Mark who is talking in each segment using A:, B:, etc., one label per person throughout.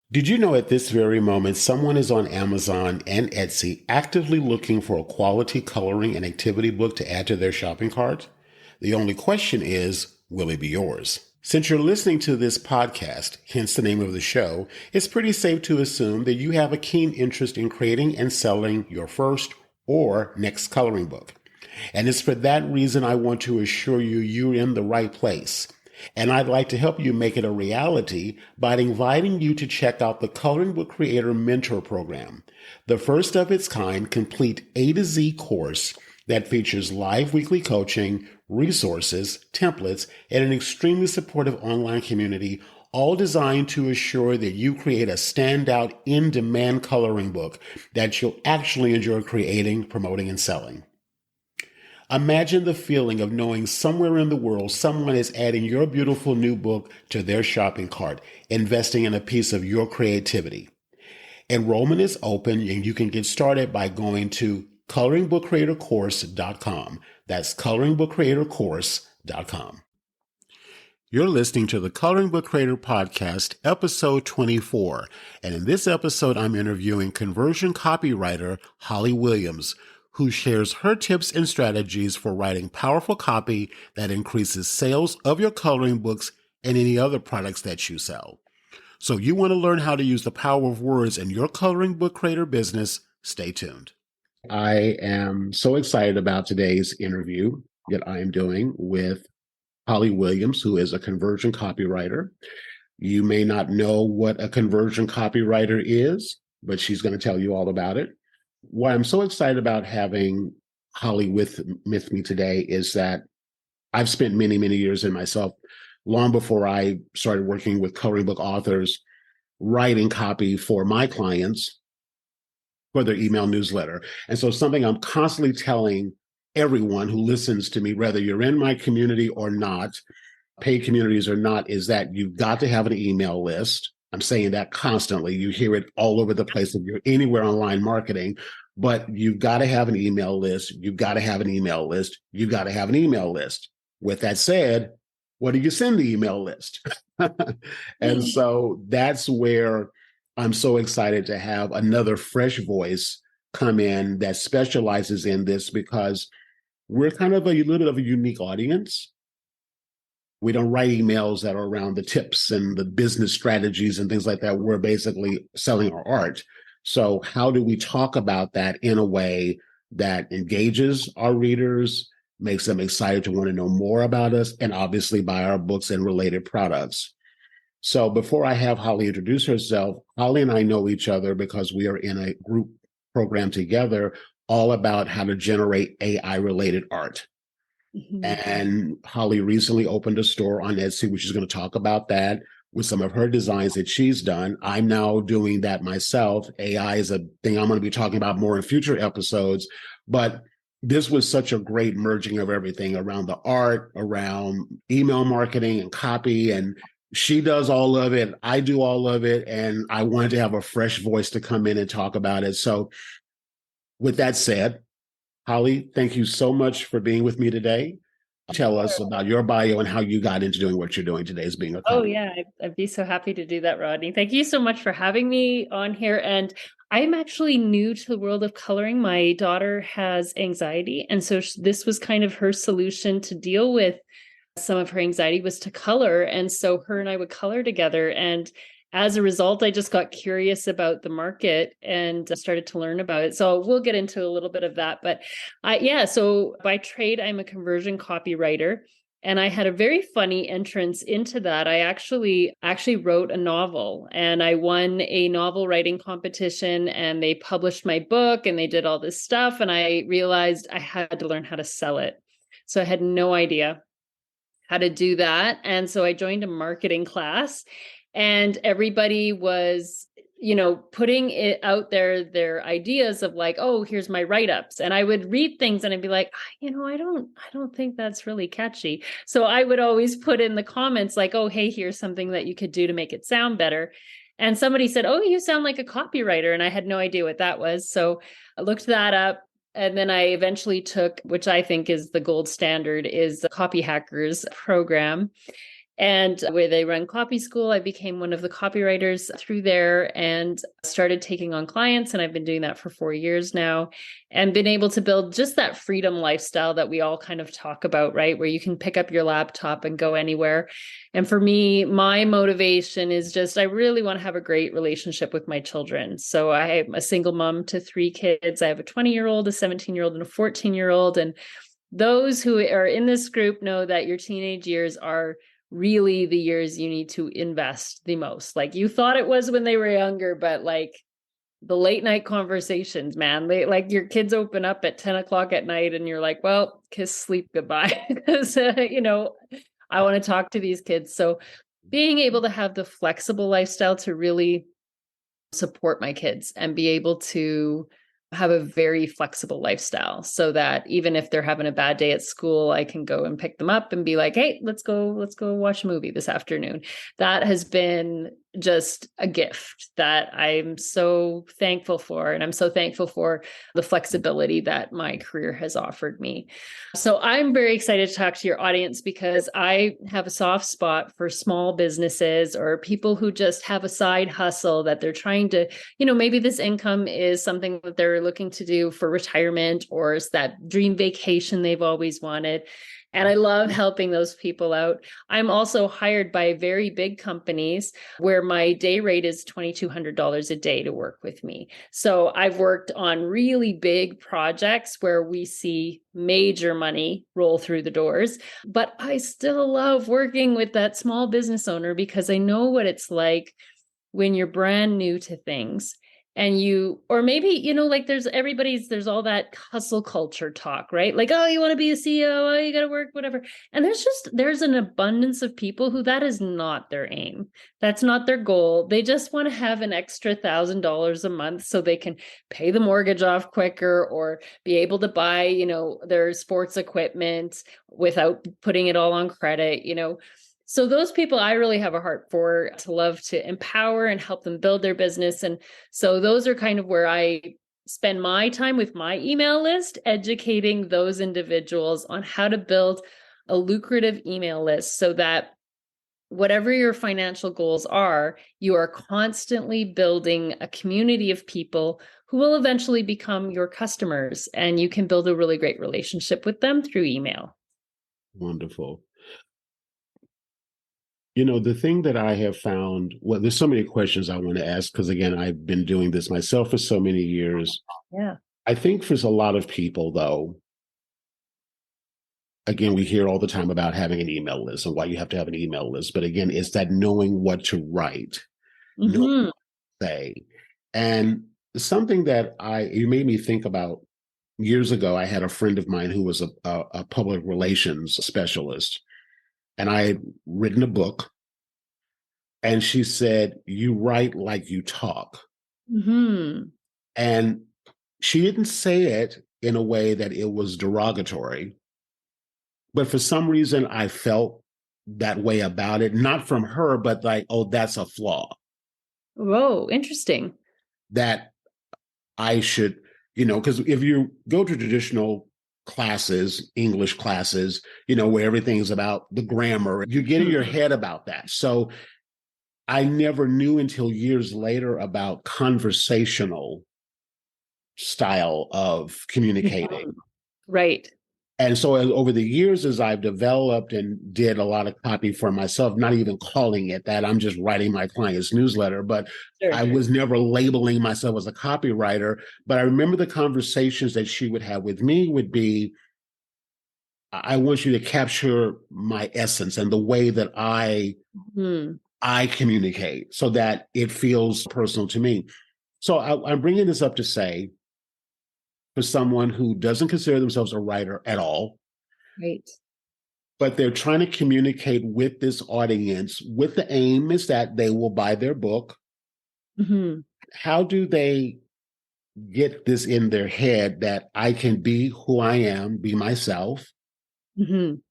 A: Did you know at this very moment, someone is on Amazon and Etsy actively looking for a quality coloring and activity book to add to their shopping cart? The only question is, will it be yours? Since you're listening to this podcast, hence the name of the show, it's pretty safe to assume that you have a keen interest in creating and selling your first or next coloring book. And it's for that reason I want to assure you you're in the right place. And I'd like to help you make it a reality by inviting you to check out the Coloring Book Creator Mentor Program, the first of its kind complete A to Z course that features live weekly coaching, resources, templates, and an extremely supportive online community, all designed to assure that you create a standout in-demand coloring book that you'll actually enjoy creating, promoting, and selling. Imagine the feeling of knowing somewhere in the world someone is adding your beautiful new book to their shopping cart, investing in a piece of your creativity. Enrollment is open and you can get started by going to coloringbookcreatorcourse.com. That's coloringbookcreatorcourse.com. You're listening to the Coloring Book Creator Podcast, episode 24. And in this episode, I'm interviewing conversion copywriter Holly Williams, who shares her tips and strategies for writing powerful copy that increases sales of your coloring books and any other products that you sell. So you want to learn how to use the power of words in your coloring book creator business? Stay tuned. I am so excited about today's interview that I am doing with Holly Williams, who is a conversion copywriter. You may not know what a conversion copywriter is, but she's going to tell you all about it. Why I'm so excited about having Holly with me today is that I've spent many, many years in myself, long before I started working with coloring book authors, writing copy for my clients for their email newsletter. And so something I'm constantly telling everyone who listens to me, whether you're in my community or not, paid communities or not, is that you've got to have an email list. I'm saying that constantly. You hear it all over the place if you're anywhere online marketing, but you've got to have an email list. You've got to have an email list. You've got to have an email list. With that said, what do you send the email list? And so that's where I'm so excited to have another fresh voice come in that specializes in this, because we're kind of a little bit of a unique audience. We don't write emails that are around the tips and the business strategies and things like that. We're basically selling our art. So how do we talk about that in a way that engages our readers, makes them excited to want to know more about us, and obviously buy our books and related products? So before I have Holly introduce herself, Holly and I know each other because we are in a group program together all about how to generate AI-related art. Mm-hmm. And Holly recently opened a store on Etsy, which is going to talk about that with some of her designs that she's done. I'm now doing that myself. AI is a thing I'm going to be talking about more in future episodes. But this was such a great merging of everything around the art, around email marketing and copy. And she does all of it. I do all of it. And I wanted to have a fresh voice to come in and talk about it. So with that said, Holly, thank you so much for being with me today. Tell us about your bio and how you got into doing what you're doing today as being a
B: Oh, yeah. I'd be so happy to do that, Rodney. Thank you so much for having me on here. And I'm actually new to the world of coloring. My daughter has anxiety. And so this was kind of her solution to deal with some of her anxiety, was to color. And so her and I would color together. And as a result, I just got curious about the market and started to learn about it. So we'll get into a little bit of that. But so by trade, I'm a conversion copywriter. And I had a very funny entrance into that. I actually wrote a novel, and I won a novel writing competition, and they published my book and they did all this stuff. And I realized I had to learn how to sell it. So I had no idea how to do that. And so I joined a marketing class, and everybody was, putting it out there, their ideas of like, oh, here's my write-ups. And I would read things and I'd be like, I don't think that's really catchy. So I would always put in the comments like, oh, hey, here's something that you could do to make it sound better. And somebody said, oh, you sound like a copywriter. And I had no idea what that was. So I looked that up. And then I eventually took, which I think is the gold standard, is the Copy Hackers program. And where they run Copy School, I became one of the copywriters through there and started taking on clients. And I've been doing that for 4 years now and been able to build just that freedom lifestyle that we all kind of talk about, right? Where you can pick up your laptop and go anywhere. And for me, my motivation is just, I really want to have a great relationship with my children. So I'm a single mom to 3 kids. I have a 20-year-old, a 17-year-old, and a 14-year-old. And those who are in this group know that your teenage years are really the years you need to invest the most. Like you thought it was when they were younger, but like the late night conversations, man, they like your kids open up at 10 o'clock at night and you're like, well, kiss sleep goodbye. Because, I want to talk to these kids. So being able to have the flexible lifestyle to really support my kids and be able to have a very flexible lifestyle so that even if they're having a bad day at school, I can go and pick them up and be like, hey, let's go watch a movie this afternoon. That has been just a gift that I'm so thankful for. And I'm so thankful for the flexibility that my career has offered me. So I'm very excited to talk to your audience because I have a soft spot for small businesses or people who just have a side hustle that they're trying to, maybe this income is something that they're looking to do for retirement or it's that dream vacation they've always wanted. And I love helping those people out. I'm also hired by very big companies where my day rate is $2,200 a day to work with me. So I've worked on really big projects where we see major money roll through the doors, but I still love working with that small business owner because I know what it's like when you're brand new to things. And or maybe, like there's all that hustle culture talk, right? Like, oh, you want to be a CEO, oh, you got to work, whatever. And there's an abundance of people who that is not their aim. That's not their goal. They just want to have an extra $1,000 a month so they can pay the mortgage off quicker or be able to buy, their sports equipment without putting it all on credit, So those people I really have a heart for, to love to empower and help them build their business. And so those are kind of where I spend my time with my email list, educating those individuals on how to build a lucrative email list so that whatever your financial goals are, you are constantly building a community of people who will eventually become your customers. And you can build a really great relationship with them through email.
A: Wonderful. The thing that I have found, well, there's so many questions I want to ask because, again, I've been doing this myself for so many years.
B: Yeah.
A: I think for a lot of people, though, again, we hear all the time about having an email list and why you have to have an email list. But again, it's that knowing what to write, knowing what to say. And something that you made me think about years ago, I had a friend of mine who was a public relations specialist. And I had written a book, and she said, you write like you talk.
B: Mm-hmm.
A: And she didn't say it in a way that it was derogatory, but for some reason I felt that way about it, not from her, but like, oh, that's a flaw.
B: Whoa, interesting.
A: That I should, because if you go to traditional classes, English classes, where everything's about the grammar, you get in your head about that. So I never knew until years later about conversational style of communicating.
B: Right.
A: And so over the years, as I've developed and did a lot of copy for myself, not even calling it that, I'm just writing my client's newsletter, but
B: Sure.
A: I was never labeling myself as a copywriter. But I remember the conversations that she would have with me would be, I want you to capture my essence and the way that I communicate so that it feels personal to me. So I'm bringing this up to say, for someone who doesn't consider themselves a writer at all,
B: right,
A: but they're trying to communicate with this audience with the aim is that they will buy their book. Mm-hmm. How do they get this in their head that I can be who I am, be myself,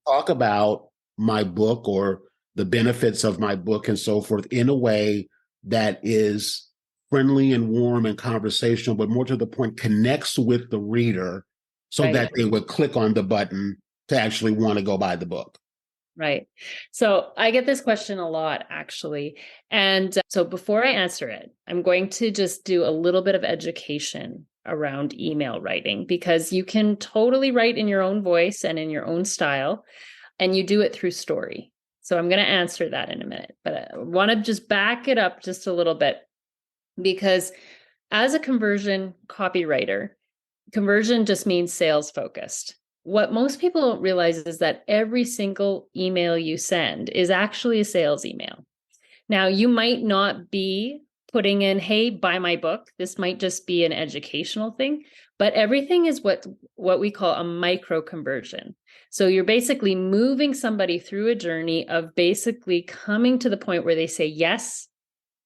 A: talk about my book or the benefits of my book and so forth in a way that is friendly and warm and conversational, but more to the point, connects with the reader so that they would click on the button to actually want to go buy the book?
B: Right. So I get this question a lot, actually. And so before I answer it, I'm going to just do a little bit of education around email writing, because you can totally write in your own voice and in your own style, and you do it through story. So I'm going to answer that in a minute, but I want to just back it up just a little bit, because as a conversion copywriter, conversion just means sales focused. What most people don't realize is that every single email you send is actually a sales email. Now, you might not be putting in, hey, buy my book. This might just be an educational thing, but everything is what we call a micro conversion. So you're basically moving somebody through a journey of basically coming to the point where they say yes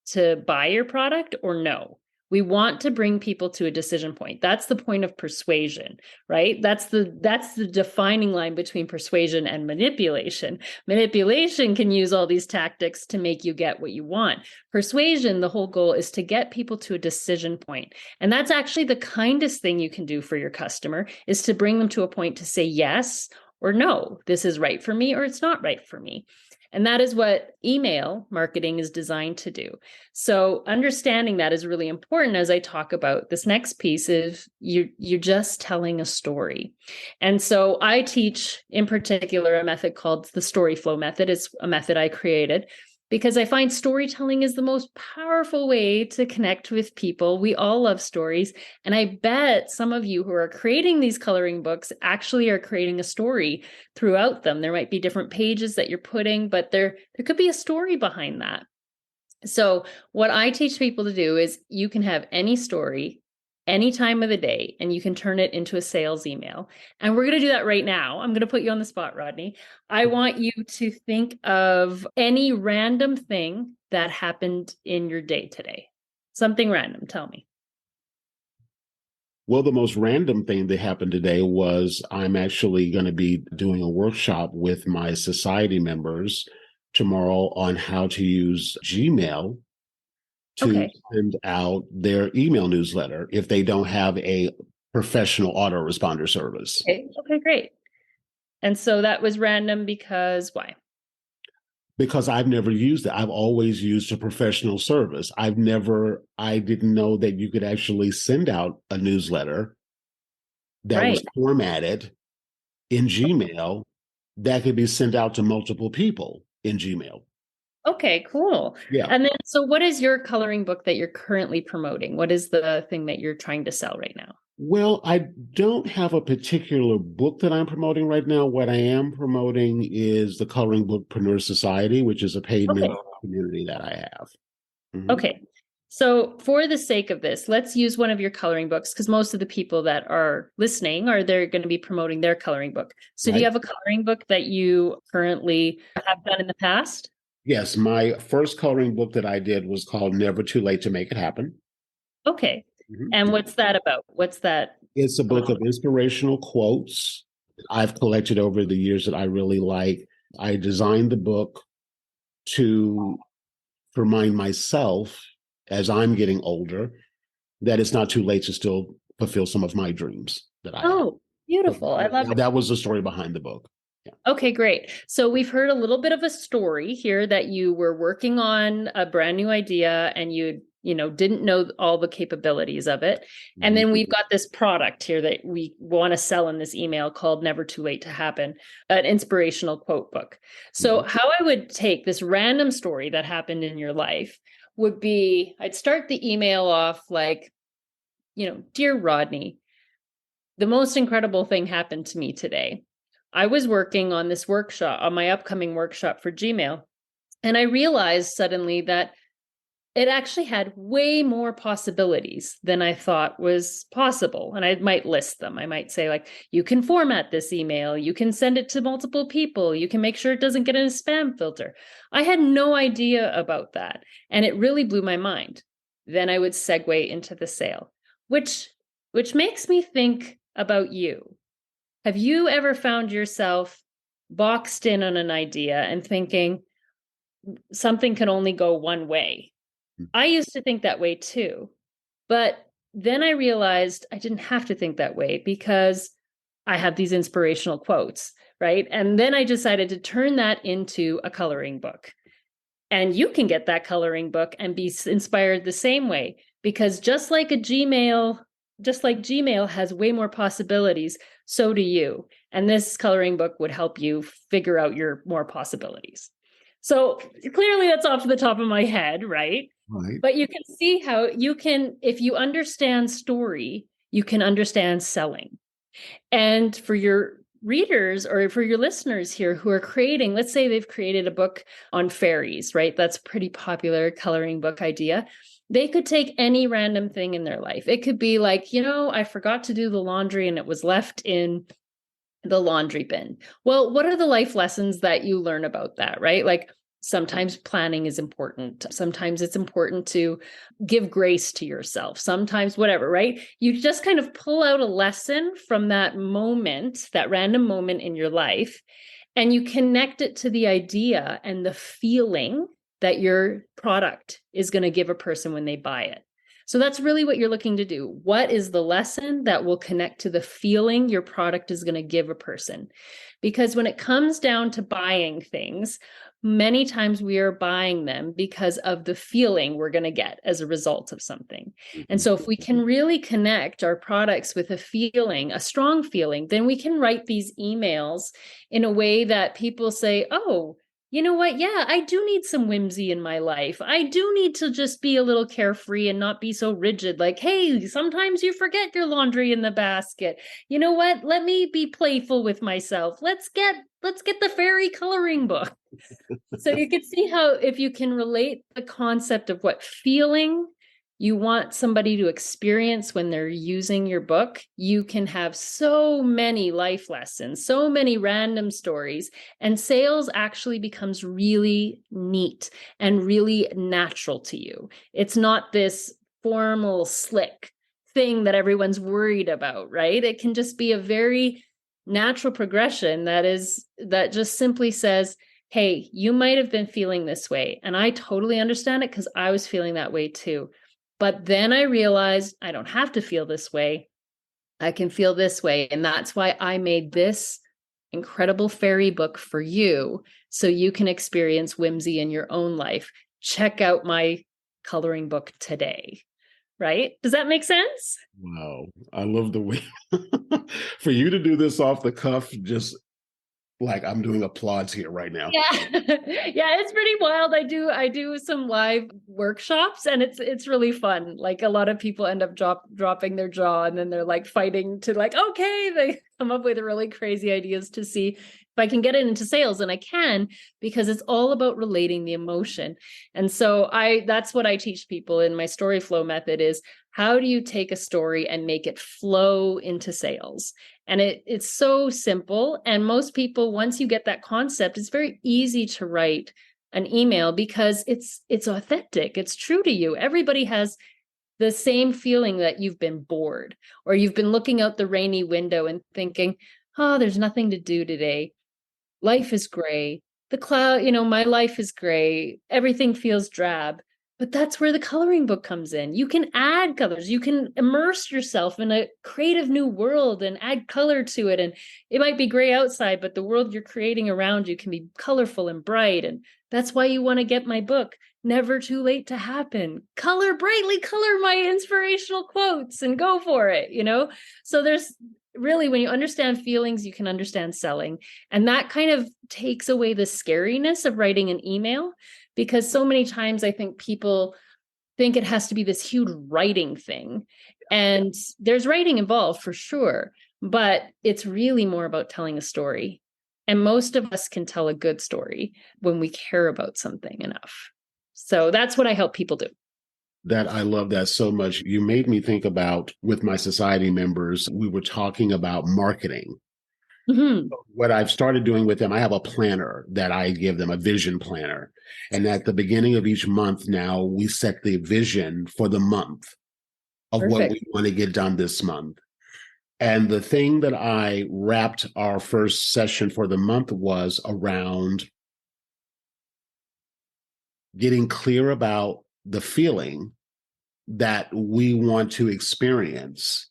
B: to buy your product or no. We want to bring people to a decision point. That's the point of persuasion, right? That's the defining line between persuasion and manipulation. Manipulation can use all these tactics to make you get what you want. Persuasion, the whole goal is to get people to a decision point. And that's actually the kindest thing you can do for your customer, is to bring them to a point to say yes or no, this is right for me or it's not right for me. And that is what email marketing is designed to do. So understanding that is really important as I talk about this next piece. Is you're just telling a story. And so I teach in particular a method called the story flow method. It's a method I created because I find storytelling is the most powerful way to connect with people. We all love stories. And I bet some of you who are creating these coloring books actually are creating a story throughout them. There might be different pages that you're putting, but there could be a story behind that. So what I teach people to do is you can have any story any time of the day, and you can turn it into a sales email. And we're going to do that right now. I'm going to put you on the spot, Rodney. I want you to think of any random thing that happened in your day today. Something random. Tell me.
A: Well, the most random thing that happened today was I'm actually going to be doing a workshop with my society members tomorrow on how to use Gmail to send out their email newsletter if they don't have a professional autoresponder service.
B: Okay, great. And so that was random because why?
A: Because I've never used it. I've always used a professional service. I didn't know that you could actually send out a newsletter that was formatted in Gmail that could be sent out to multiple people in Gmail.
B: Okay, cool.
A: Yeah.
B: And then, so what is your coloring book that you're currently promoting? What is the thing that you're trying to sell right now?
A: Well, I don't have a particular book that I'm promoting right now. What I am promoting is the Coloring Bookpreneur Society, which is a paid membership community that I have.
B: Mm-hmm. Okay. So for the sake of this, let's use one of your coloring books, because most of the people that are listening they're going to be promoting their coloring book. So do you have a coloring book that you currently have done in the past?
A: Yes. My first coloring book that I did was called Never Too Late to Make It Happen.
B: Okay. Mm-hmm. And what's that about? What's that?
A: It's a book of inspirational quotes I've collected over the years that I really like. I designed the book to remind myself as I'm getting older that it's not too late to still fulfill some of my dreams that I have.
B: Beautiful. I love it.
A: That was the story behind the book.
B: Yeah. Okay, great. So we've heard a little bit of a story here that you were working on a brand new idea and you didn't know all the capabilities of it. And then we've got this product here that we want to sell in this email called Never Too Late to Happen, an inspirational quote book. So how I would take this random story that happened in your life would be, I'd start the email off like, Dear Rodney, the most incredible thing happened to me today. I was working on this workshop, on my upcoming workshop for Gmail, and I realized suddenly that it actually had way more possibilities than I thought was possible. And I might list them. I might say, like, you can format this email, you can send it to multiple people, you can make sure it doesn't get in a spam filter. I had no idea about that. And it really blew my mind. Then I would segue into the sale, which makes me think about you. Have you ever found yourself boxed in on an idea and thinking something can only go one way? I used to think that way too, but then I realized I didn't have to think that way because I have these inspirational quotes. right? And then I decided to turn that into a coloring book. And you can get that coloring book and be inspired the same way, because just like Gmail has way more possibilities, so do you. And this coloring book would help you figure out your more possibilities. So clearly that's off the top of my head, right?
A: Right.
B: But you can see how you can, if you understand story, you can understand selling. And for your readers or for your listeners here who are creating, let's say they've created a book on fairies, right? That's a pretty popular coloring book idea. They could take any random thing in their life. It could be like, I forgot to do the laundry and it was left in the laundry bin. Well, what are the life lessons that you learn about that, right? Like sometimes planning is important. Sometimes it's important to give grace to yourself. Sometimes whatever, right? You just kind of pull out a lesson from that moment, that random moment in your life, and you connect it to the idea and the feeling that your product is going to give a person when they buy it. So that's really what you're looking to do. What is the lesson that will connect to the feeling your product is going to give a person? Because when it comes down to buying things, many times we are buying them because of the feeling we're going to get as a result of something. And so if we can really connect our products with a feeling, a strong feeling, then we can write these emails in a way that people say, oh, you know what? Yeah, I do need some whimsy in my life. I do need to just be a little carefree and not be so rigid. Like, hey, sometimes you forget your laundry in the basket. You know what? Let me be playful with myself. Let's get the fairy coloring book. So you can see how if you can relate the concept of what feeling you want somebody to experience when they're using your book, you can have so many life lessons, so many random stories, and sales actually becomes really neat and really natural to you. It's not this formal, slick thing that everyone's worried about, right? It can just be a very natural progression that just simply says, hey, you might have been feeling this way. And I totally understand it because I was feeling that way too. But then I realized I don't have to feel this way. I can feel this way. And that's why I made this incredible fairy book for you so you can experience whimsy in your own life. Check out my coloring book today. Right? Does that make sense?
A: Wow. I love the way for you to do this off the cuff, just like I'm doing applause here right now.
B: Yeah. Yeah, it's pretty wild. I do some live workshops and it's really fun. Like a lot of people end up dropping their jaw and then they're like fighting to like, okay, they come up with really crazy ideas to see if I can get it into sales, and I can, because it's all about relating the emotion. And so that's what I teach people in my story flow method is how do you take a story and make it flow into sales? And it's so simple. And most people, once you get that concept, it's very easy to write an email because it's authentic. It's true to you. Everybody has the same feeling that you've been bored or you've been looking out the rainy window and thinking, oh, there's nothing to do today. Life is gray. The cloud, my life is gray. Everything feels drab. But that's where the coloring book comes in. You can add colors. You can immerse yourself in a creative new world and add color to it. And it might be gray outside, but the world you're creating around you can be colorful and bright. And that's why you want to get my book, Never Too Late to Happen. Color brightly, color my inspirational quotes and go for it, So there's really, when you understand feelings, you can understand selling. And that kind of takes away the scariness of writing an email. Because so many times I think people think it has to be this huge writing thing. And there's writing involved for sure, but it's really more about telling a story. And most of us can tell a good story when we care about something enough. So that's what I help people do.
A: That I love that so much. You made me think about with my society members, we were talking about marketing.
B: Mm-hmm.
A: What I've started doing with them, I have a planner that I give them, a vision planner. And at the beginning of each month now, we set the vision for the month of
B: Perfect.
A: what we want to get done this month. And the thing that I wrapped our first session for the month was around getting clear about the feeling that we want to experience,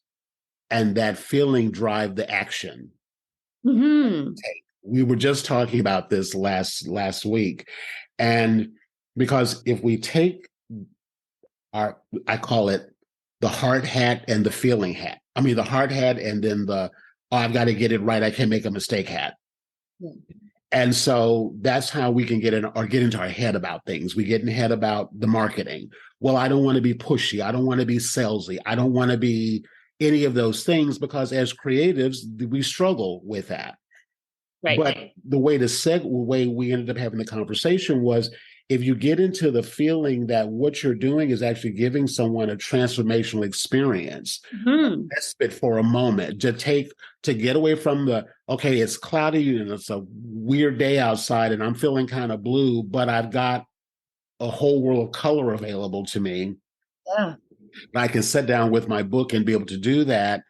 A: and that feeling drive the action.
B: Mm-hmm.
A: We were just talking about this last week. And because if we take I call it the hard hat and the feeling hat. I mean, the hard hat and then oh, I've got to get it right. I can't make a mistake hat. Yeah. And so that's how we can get into our head about things. We get in head about the marketing. Well, I don't want to be pushy. I don't want to be salesy. I don't want to be any of those things because as creatives, we struggle with that.
B: Right.
A: But the way we ended up having the conversation was if you get into the feeling that what you're doing is actually giving someone a transformational experience, respite for a moment, to get away from okay, it's cloudy and it's a weird day outside and I'm feeling kind of blue, but I've got a whole world of color available to me.
B: Yeah.
A: I can sit down with my book and be able to do that.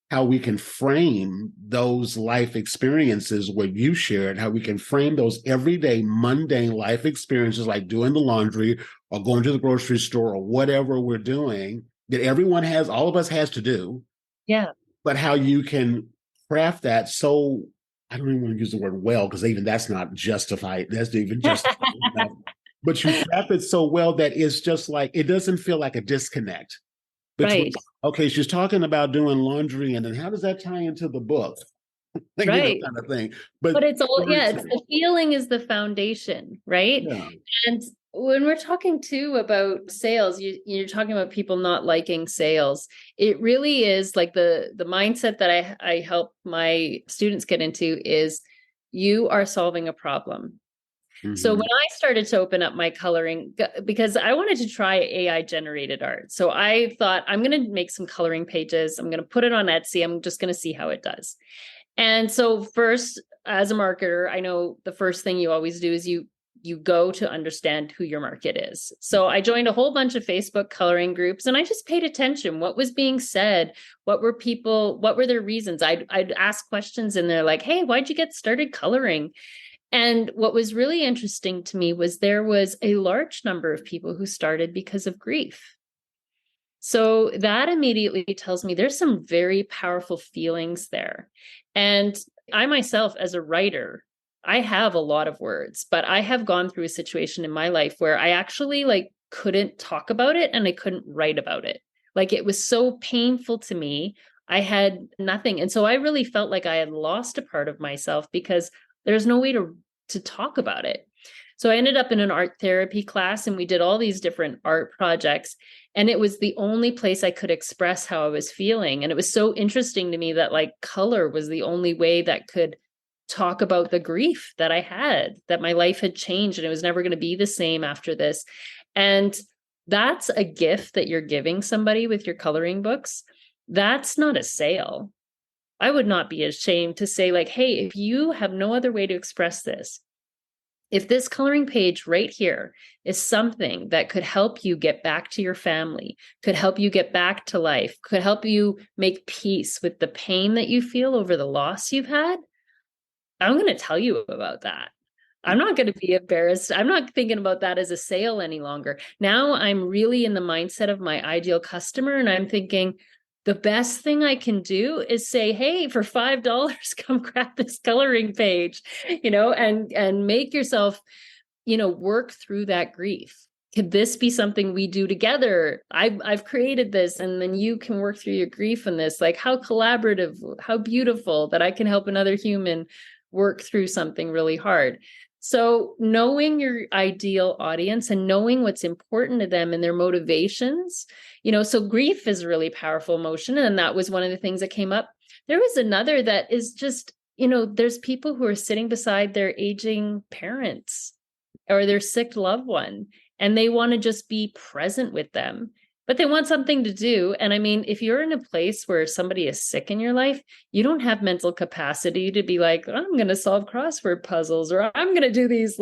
A: How we can frame those life experiences, what you shared, how we can frame those everyday mundane life experiences like doing the laundry or going to the grocery store or whatever we're doing that all of us has to do.
B: Yeah.
A: But how you can craft that so, I don't even want to use the word well, because even that's not justified. That's even justified. But you craft it so well that it's just like, it doesn't feel like a disconnect. Between, okay, she's talking about doing laundry, and then how does that tie into the book?
B: Right.
A: Kind of thing.
B: But it's all, it's the feeling is the foundation, right? Yeah. And when we're talking too about sales, you're talking about people not liking sales. It really is like the mindset that I help my students get into is you are solving a problem. So when I started to open up my coloring, because I wanted to try AI generated art. So I thought I'm going to make some coloring pages. I'm going to put it on Etsy. I'm just going to see how it does. And so first, as a marketer, I know the first thing you always do is you go to understand who your market is. So I joined a whole bunch of Facebook coloring groups and I just paid attention. What was being said? What were their reasons? I'd ask questions and they're like, hey, why'd you get started coloring? And what was really interesting to me was there was a large number of people who started because of grief. So that immediately tells me there's some very powerful feelings there. And I myself, as a writer, I have a lot of words, but I have gone through a situation in my life where I actually couldn't talk about it and I couldn't write about it. Like it was so painful to me. I had nothing. And so I really felt like I had lost a part of myself because there's no way to talk about it. So I ended up in an art therapy class and we did all these different art projects. And it was the only place I could express how I was feeling. And it was so interesting to me that color was the only way that could talk about the grief that I had, that my life had changed and it was never going to be the same after this. And that's a gift that you're giving somebody with your coloring books. That's not a sale. I would not be ashamed to say hey, if you have no other way to express this, if this coloring page right here is something that could help you get back to your family, could help you get back to life, could help you make peace with the pain that you feel over the loss you've had, I'm going to tell you about that. I'm not going to be embarrassed. I'm not thinking about that as a sale any longer. Now I'm really in the mindset of my ideal customer and I'm thinking, the best thing I can do is say, hey, for $5, come grab this coloring page, and make yourself, work through that grief. Could this be something we do together? I've created this and then you can work through your grief in this. How collaborative, how beautiful that I can help another human work through something really hard. So knowing your ideal audience and knowing what's important to them and their motivations, so grief is a really powerful emotion. And that was one of the things that came up. There was another that is just, there's people who are sitting beside their aging parents or their sick loved one, and they want to just be present with them, but they want something to do. And I mean, if you're in a place where somebody is sick in your life, you don't have mental capacity to be like, I'm going to solve crossword puzzles, or I'm going to do these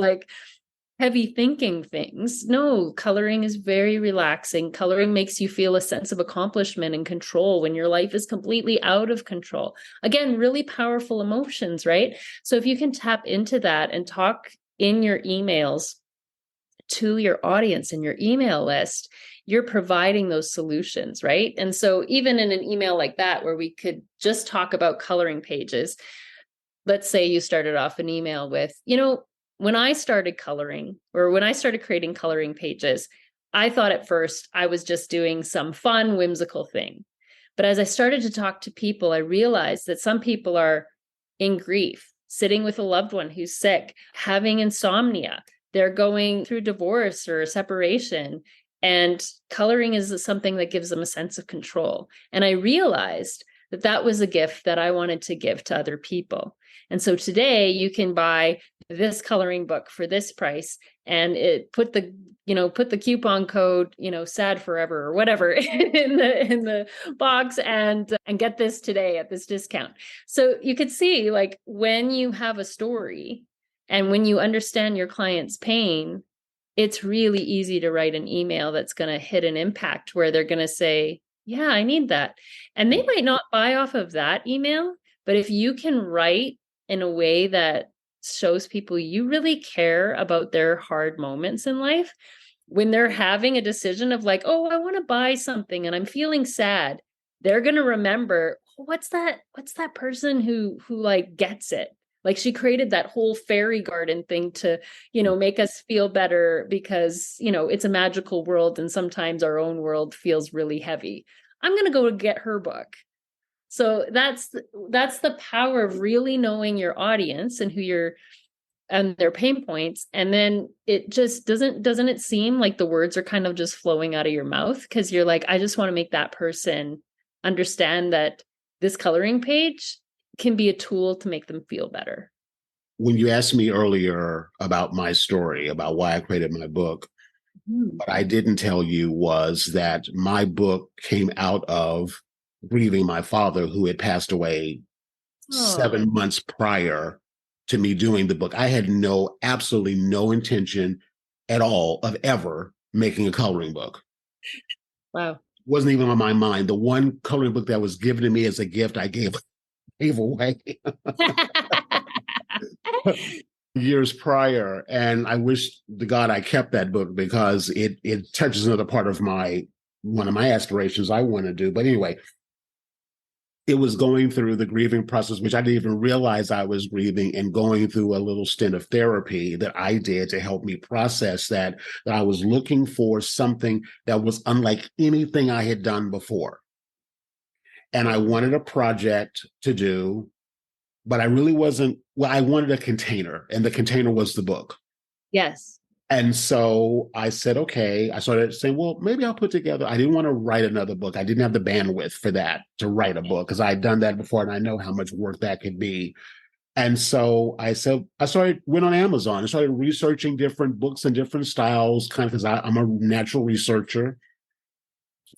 B: heavy thinking things. No, coloring is very relaxing. Coloring makes you feel a sense of accomplishment and control when your life is completely out of control. Again, really powerful emotions, right? So if you can tap into that and talk in your emails to your audience and your email list, you're providing those solutions, right? And so even in an email like that, where we could just talk about coloring pages, let's say you started off an email with, when I started coloring or when I started creating coloring pages, I thought at first I was just doing some fun, whimsical thing. But as I started to talk to people, I realized that some people are in grief, sitting with a loved one who's sick, having insomnia. They're going through divorce or separation. And coloring is something that gives them a sense of control. And I realized that that was a gift that I wanted to give to other people. And so today you can buy this coloring book for this price and put the coupon code, sad forever or whatever in the box and get this today at this discount. So you could see, like, when you have a story and when you understand your client's pain, it's really easy to write an email that's going to hit an impact where they're going to say, yeah, I need that. And they might not buy off of that email, but if you can write in a way that shows people you really care about their hard moments in life, when they're having a decision of like, oh, I want to buy something and I'm feeling sad, they're going to remember, what's that person who like gets it? Like, she created that whole fairy garden thing to, make us feel better because, it's a magical world and sometimes our own world feels really heavy. I'm going to go get her book. So that's the power of really knowing your audience and and their pain points. And then it just doesn't it seem like the words are kind of just flowing out of your mouth because you're like, I just want to make that person understand that this coloring page can be a tool to make them feel better.
A: When you asked me earlier about my story, about why I created my book, what I didn't tell you was that my book came out of grieving my father, who had passed away 7 months prior to me doing the book. I had absolutely no intention at all of ever making a coloring book.
B: Wow.
A: Wasn't even on my mind. The one coloring book that was given to me as a gift, I gave away years prior. And I wish to God I kept that book because it touches another part of one of my aspirations I want to do. But anyway, it was going through the grieving process, which I didn't even realize I was grieving, and going through a little stint of therapy that I did to help me process that I was looking for something that was unlike anything I had done before. And I wanted a project to do, but I really wasn't, I wanted a container, and the container was the book.
B: Yes.
A: And so I said, okay, I started saying, well, maybe I'll put together, I didn't want to write another book. I didn't have the bandwidth for that, to write a book, because I had done that before and I know how much work that could be. And so I said, went on Amazon and started researching different books and different styles, kind of because I'm a natural researcher.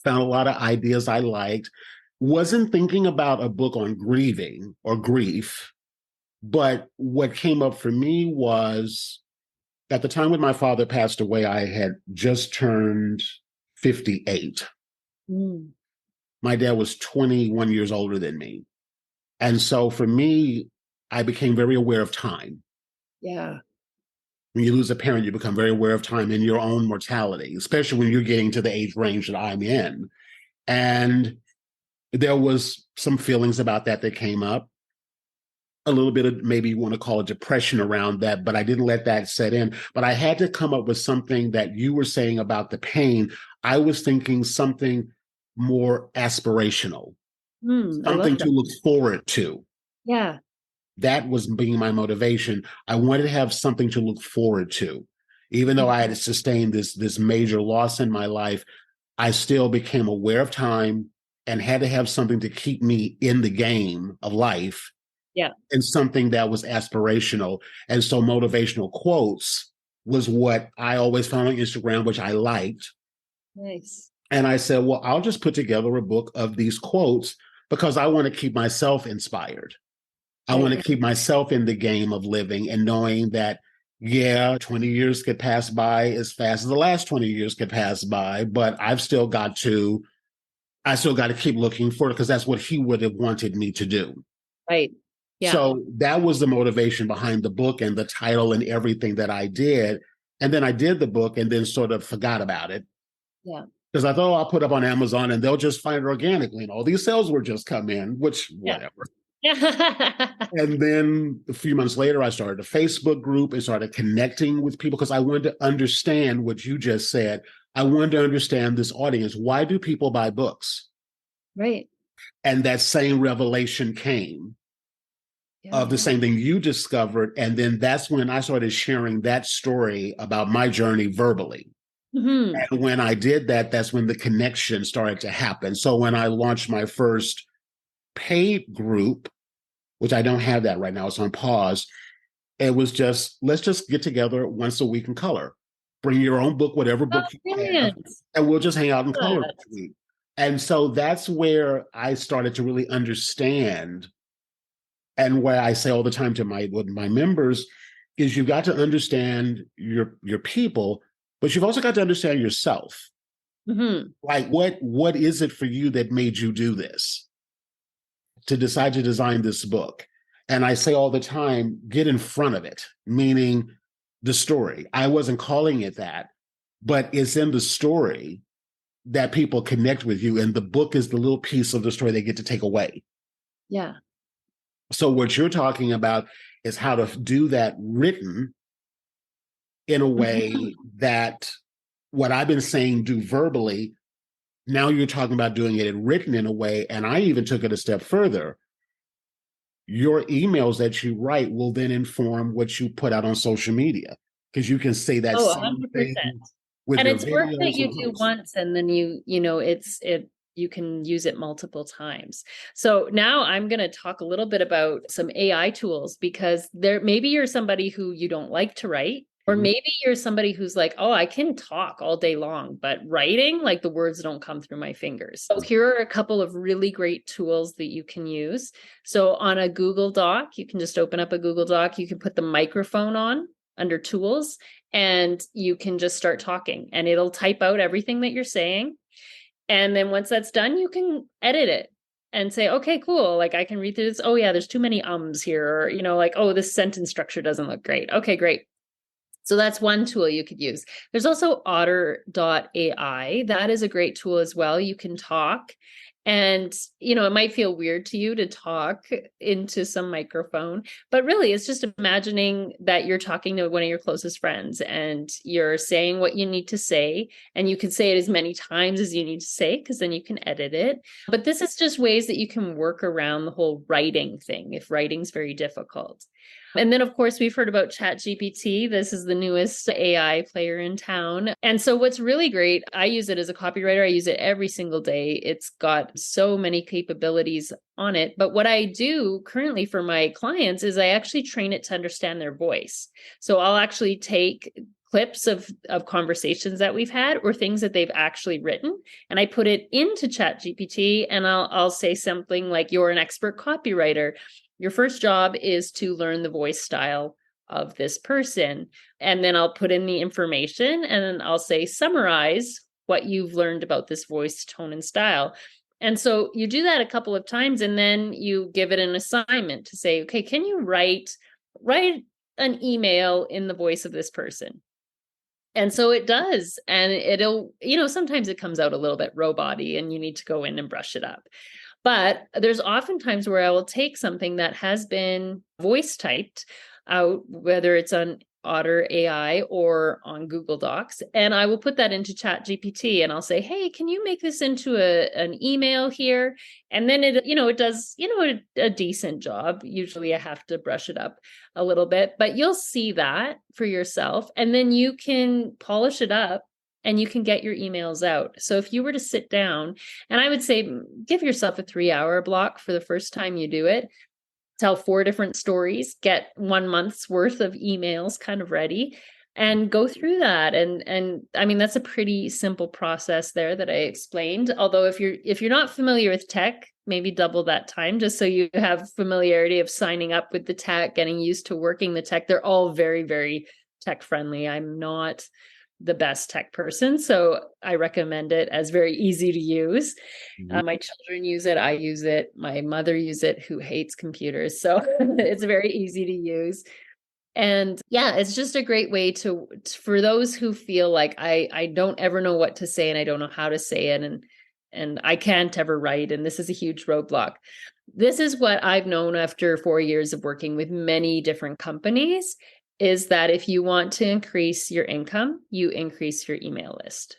A: Found a lot of ideas I liked. Wasn't thinking about a book on grieving or grief, but what came up for me was, at the time when my father passed away, I had just turned 58. My dad was 21 years older than me. And so for me, I became very aware of time.
B: Yeah.
A: When you lose a parent, you become very aware of time and your own mortality, especially when you're getting to the age range that I'm in. And there was some feelings about that came up. A little bit of, maybe you want to call it, depression around that, but I didn't let that set in. But I had to come up with something that you were saying about the pain. I was thinking something more aspirational, something to look forward to.
B: Yeah.
A: That was being my motivation. I wanted to have something to look forward to. Even though I had sustained this major loss in my life, I still became aware of time and had to have something to keep me in the game of life.
B: Yeah.
A: And something that was aspirational. And so motivational quotes was what I always found on Instagram, which I liked.
B: Nice.
A: And I said, well, I'll just put together a book of these quotes because I want to keep myself inspired. I want to keep myself in the game of living and knowing that, 20 years could pass by as fast as the last 20 years could pass by, but I've still got to keep looking for it, because that's what he would have wanted me to do.
B: Right. Yeah.
A: So that was the motivation behind the book and the title and everything that I did. And then I did the book and then sort of forgot about it.
B: Yeah.
A: Because I thought, I'll put up on Amazon and they'll just find it organically and all these sales will just come in, which whatever.
B: Yeah.
A: And then a few months later, I started a Facebook group and started connecting with people because I wanted to understand what you just said. I wanted to understand this audience. Why do people buy books?
B: Right.
A: And that same revelation came of the
B: Yeah.
A: same thing you discovered. And then that's when I started sharing that story about my journey verbally.
B: Hmm.
A: And when I did that, that's when the connection started to happen. So when I launched my first paid group, which I don't have that right now, it's on pause. It was just, let's just get together once a week and color. Bring your own book, whatever
B: Oh,
A: book you have,
B: brilliant.
A: and we'll just hang out and color
B: Good.
A: each week. And so that's where I started to really understand, and where I say all the time to my members is you've got to understand your people, but you've also got to understand yourself.
B: Hmm.
A: Like what is it for you that made you do this? To decide to design this book. And I say all the time, get in front of it, meaning the story. I wasn't calling it that, but it's in the story that people connect with you. And the book is the little piece of the story they get to take away.
B: Yeah.
A: So, what you're talking about is how to do that written in a
B: Mhm.
A: way that what I've been saying do verbally. Now you're talking about doing it written in a way. And I even took it a step further. Your emails that you write will then inform what you put out on social media because you can say that
B: Oh,
A: same
B: 100%.
A: thing with
B: And
A: your
B: it's work that
A: videos
B: you
A: and
B: do
A: posts.
B: once and then you can use it multiple times. So now I'm going to talk a little bit about some AI tools because there maybe you're somebody who you don't like to write, or
A: Mhm.
B: maybe you're somebody who's like, "Oh, I can talk all day long, but writing, like the words don't come through my fingers." So here are a couple of really great tools that you can use. So on a Google Doc, you can just open up a Google Doc, you can put the microphone on under tools and you can just start talking and it'll type out everything that you're saying. And then once that's done, you can edit it and say, okay, cool. Like I can read through this. Oh, yeah, there's too many ums here. Or, like, oh, this sentence structure doesn't look great. Okay, great. So that's one tool you could use. There's also otter.ai. That is a great tool as well. You can talk and, it might feel weird to you to talk into some microphone, but really it's just imagining that you're talking to one of your closest friends and you're saying what you need to say, and you can say it as many times as you need to say, because then you can edit it. But this is just ways that you can work around the whole writing thing if writing's very difficult. And then, of course, we've heard about ChatGPT. This is the newest AI player in town. And so, what's really great, I use it as a copywriter. I use it every single day. It's got so many capabilities on it. But what I do currently for my clients is I actually train it to understand their voice. So, I'll actually take clips of conversations that we've had or things that they've actually written, and I put it into ChatGPT, and I'll say something like, "You're an expert copywriter. Your first job is to learn the voice style of this person." And then I'll put in the information and then I'll say, summarize what you've learned about this voice, tone, and style. And so you do that a couple of times and then you give it an assignment to say, okay, can you write an email in the voice of this person? And so it does. And it'll, sometimes it comes out a little bit robot-y and you need to go in and brush it up. But there's often times where I will take something that has been voice typed out, whether it's on Otter AI or on Google Docs, and I will put that into Chat GPT and I'll say, hey, can you make this into an email here? And then it does, a decent job. Usually I have to brush it up a little bit, but you'll see that for yourself. And then you can polish it up and you can get your emails out. So if you were to sit down, and I would say give yourself a 3-hour block for the first time you do it, tell 4 different stories, get 1 month's worth of emails kind of ready, and go through that. And I mean, that's a pretty simple process there that I explained. Although if you're not familiar with tech, maybe double that time just so you have familiarity of signing up with the tech, getting used to working the tech. They're all very, very tech friendly. I'm not the best tech person, so I recommend it as very easy to use.
A: Mhm.
B: My children use it. I use it. My mother uses it, who hates computers. So it's very easy to use. And yeah, it's just a great way for those who feel like I don't ever know what to say and I don't know how to say it. and I can't ever write, and this is a huge roadblock. This is what I've known after 4 years of working with many different companies, is that if you want to increase your income, you increase your email list.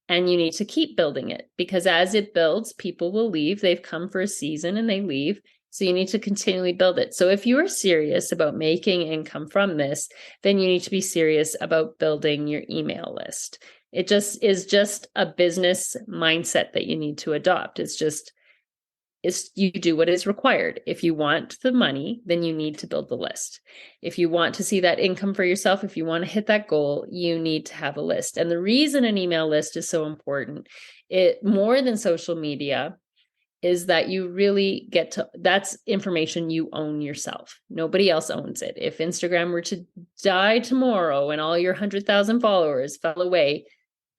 B: And you need to keep building it, because as it builds, people will leave. They've come for a season and they leave. So you need to continually build it. So if you are serious about making income from this, then you need to be serious about building your email list. It just is just a business mindset that you need to adopt. It's you do what is required. If you want the money, then you need to build the list. If you want to see that income for yourself, if you want to hit that goal, you need to have a list. And the reason an email list is so important, it more than social media, is that you really get to, that's information you own yourself. Nobody else owns it. If Instagram were to die tomorrow and all your 100,000 followers fell away,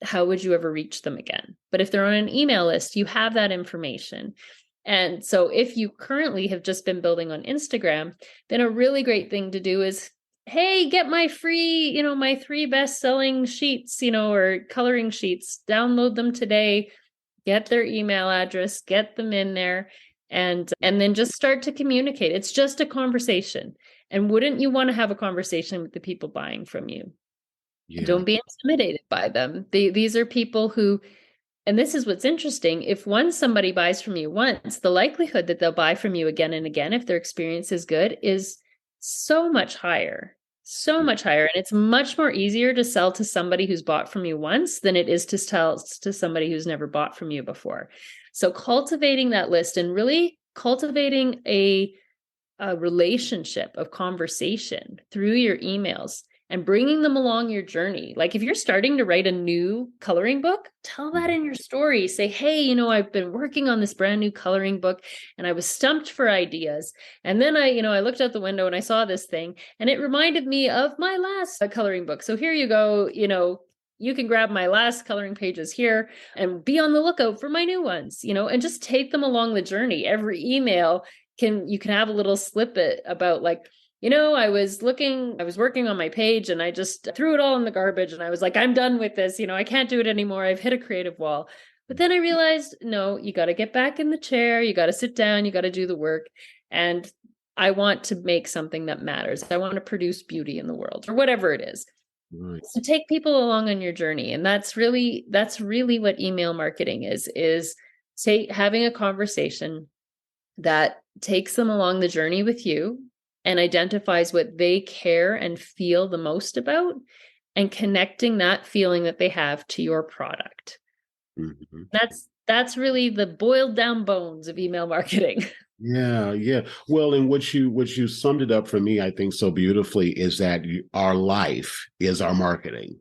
B: how would you ever reach them again? But if they're on an email list, you have that information. And so if you currently have just been building on Instagram, then a really great thing to do is, hey, get my free, my 3 best-selling sheets, or coloring sheets, download them today, get their email address, get them in there, and then just start to communicate. It's just a conversation. And wouldn't you want to have a conversation with the people buying from you?
A: Yeah.
B: Don't be intimidated by them. These are people who, and this is what's interesting, if once somebody buys from you once, the likelihood that they'll buy from you again and again, if their experience is good, is so much higher, so much higher. And it's much more easier to sell to somebody who's bought from you once than it is to sell to somebody who's never bought from you before. So cultivating that list and really cultivating a relationship of conversation through your emails and bringing them along your journey. Like if you're starting to write a new coloring book, tell that in your story. Say, hey, I've been working on this brand new coloring book and I was stumped for ideas. And then I looked out the window and I saw this thing and it reminded me of my last coloring book. So here you go, you can grab my last coloring pages here and be on the lookout for my new ones, and just take them along the journey. Every email you can have a little snippet about like, I was working on my page and I just threw it all in the garbage and I was like, I'm done with this. I can't do it anymore. I've hit a creative wall. But then I realized, no, you got to get back in the chair. You got to sit down. You got to do the work. And I want to make something that matters. I want to produce beauty in the world or whatever it is.
A: Right.
B: So take people along on your journey. And that's really what email marketing is having a conversation that takes them along the journey with you and identifies what they care and feel the most about and connecting that feeling that they have to your product.
A: Mm-hmm.
B: That's really the boiled down bones of email marketing.
A: Yeah. Well, and what you summed it up for me, I think so beautifully, is that our life is our marketing.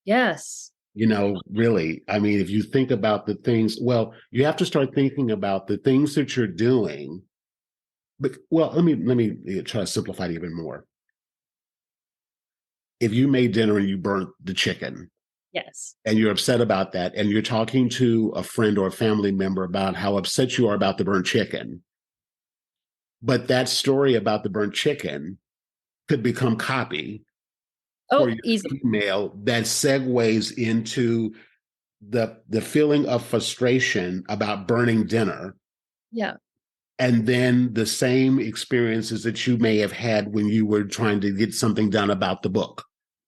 B: Yes.
A: Really, I mean, if you think about the things, well, you have to start thinking about the things that you're doing. But let me try to simplify it even more. If you made dinner and you burnt the chicken,
B: yes,
A: and you're upset about that, and you're talking to a friend or a family member about how upset you are about the burnt chicken, but that story about the burnt chicken could become copy for your
B: easy
A: email that segues into the feeling of frustration about burning dinner.
B: Yeah.
A: And then the same experiences that you may have had when you were trying to get something done about the book.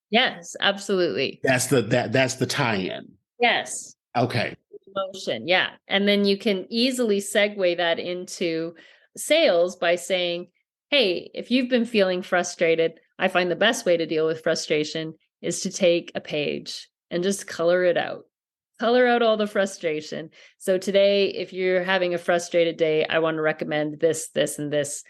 B: Yes, absolutely.
A: That's the tie-in.
B: Yes.
A: Okay.
B: Emotion. Yeah. And then you can easily segue that into sales by saying, hey, if you've been feeling frustrated, I find the best way to deal with frustration is to take a page and just color it out. Color out all the frustration. So today, if you're having a frustrated day, I want to recommend this, this, and this,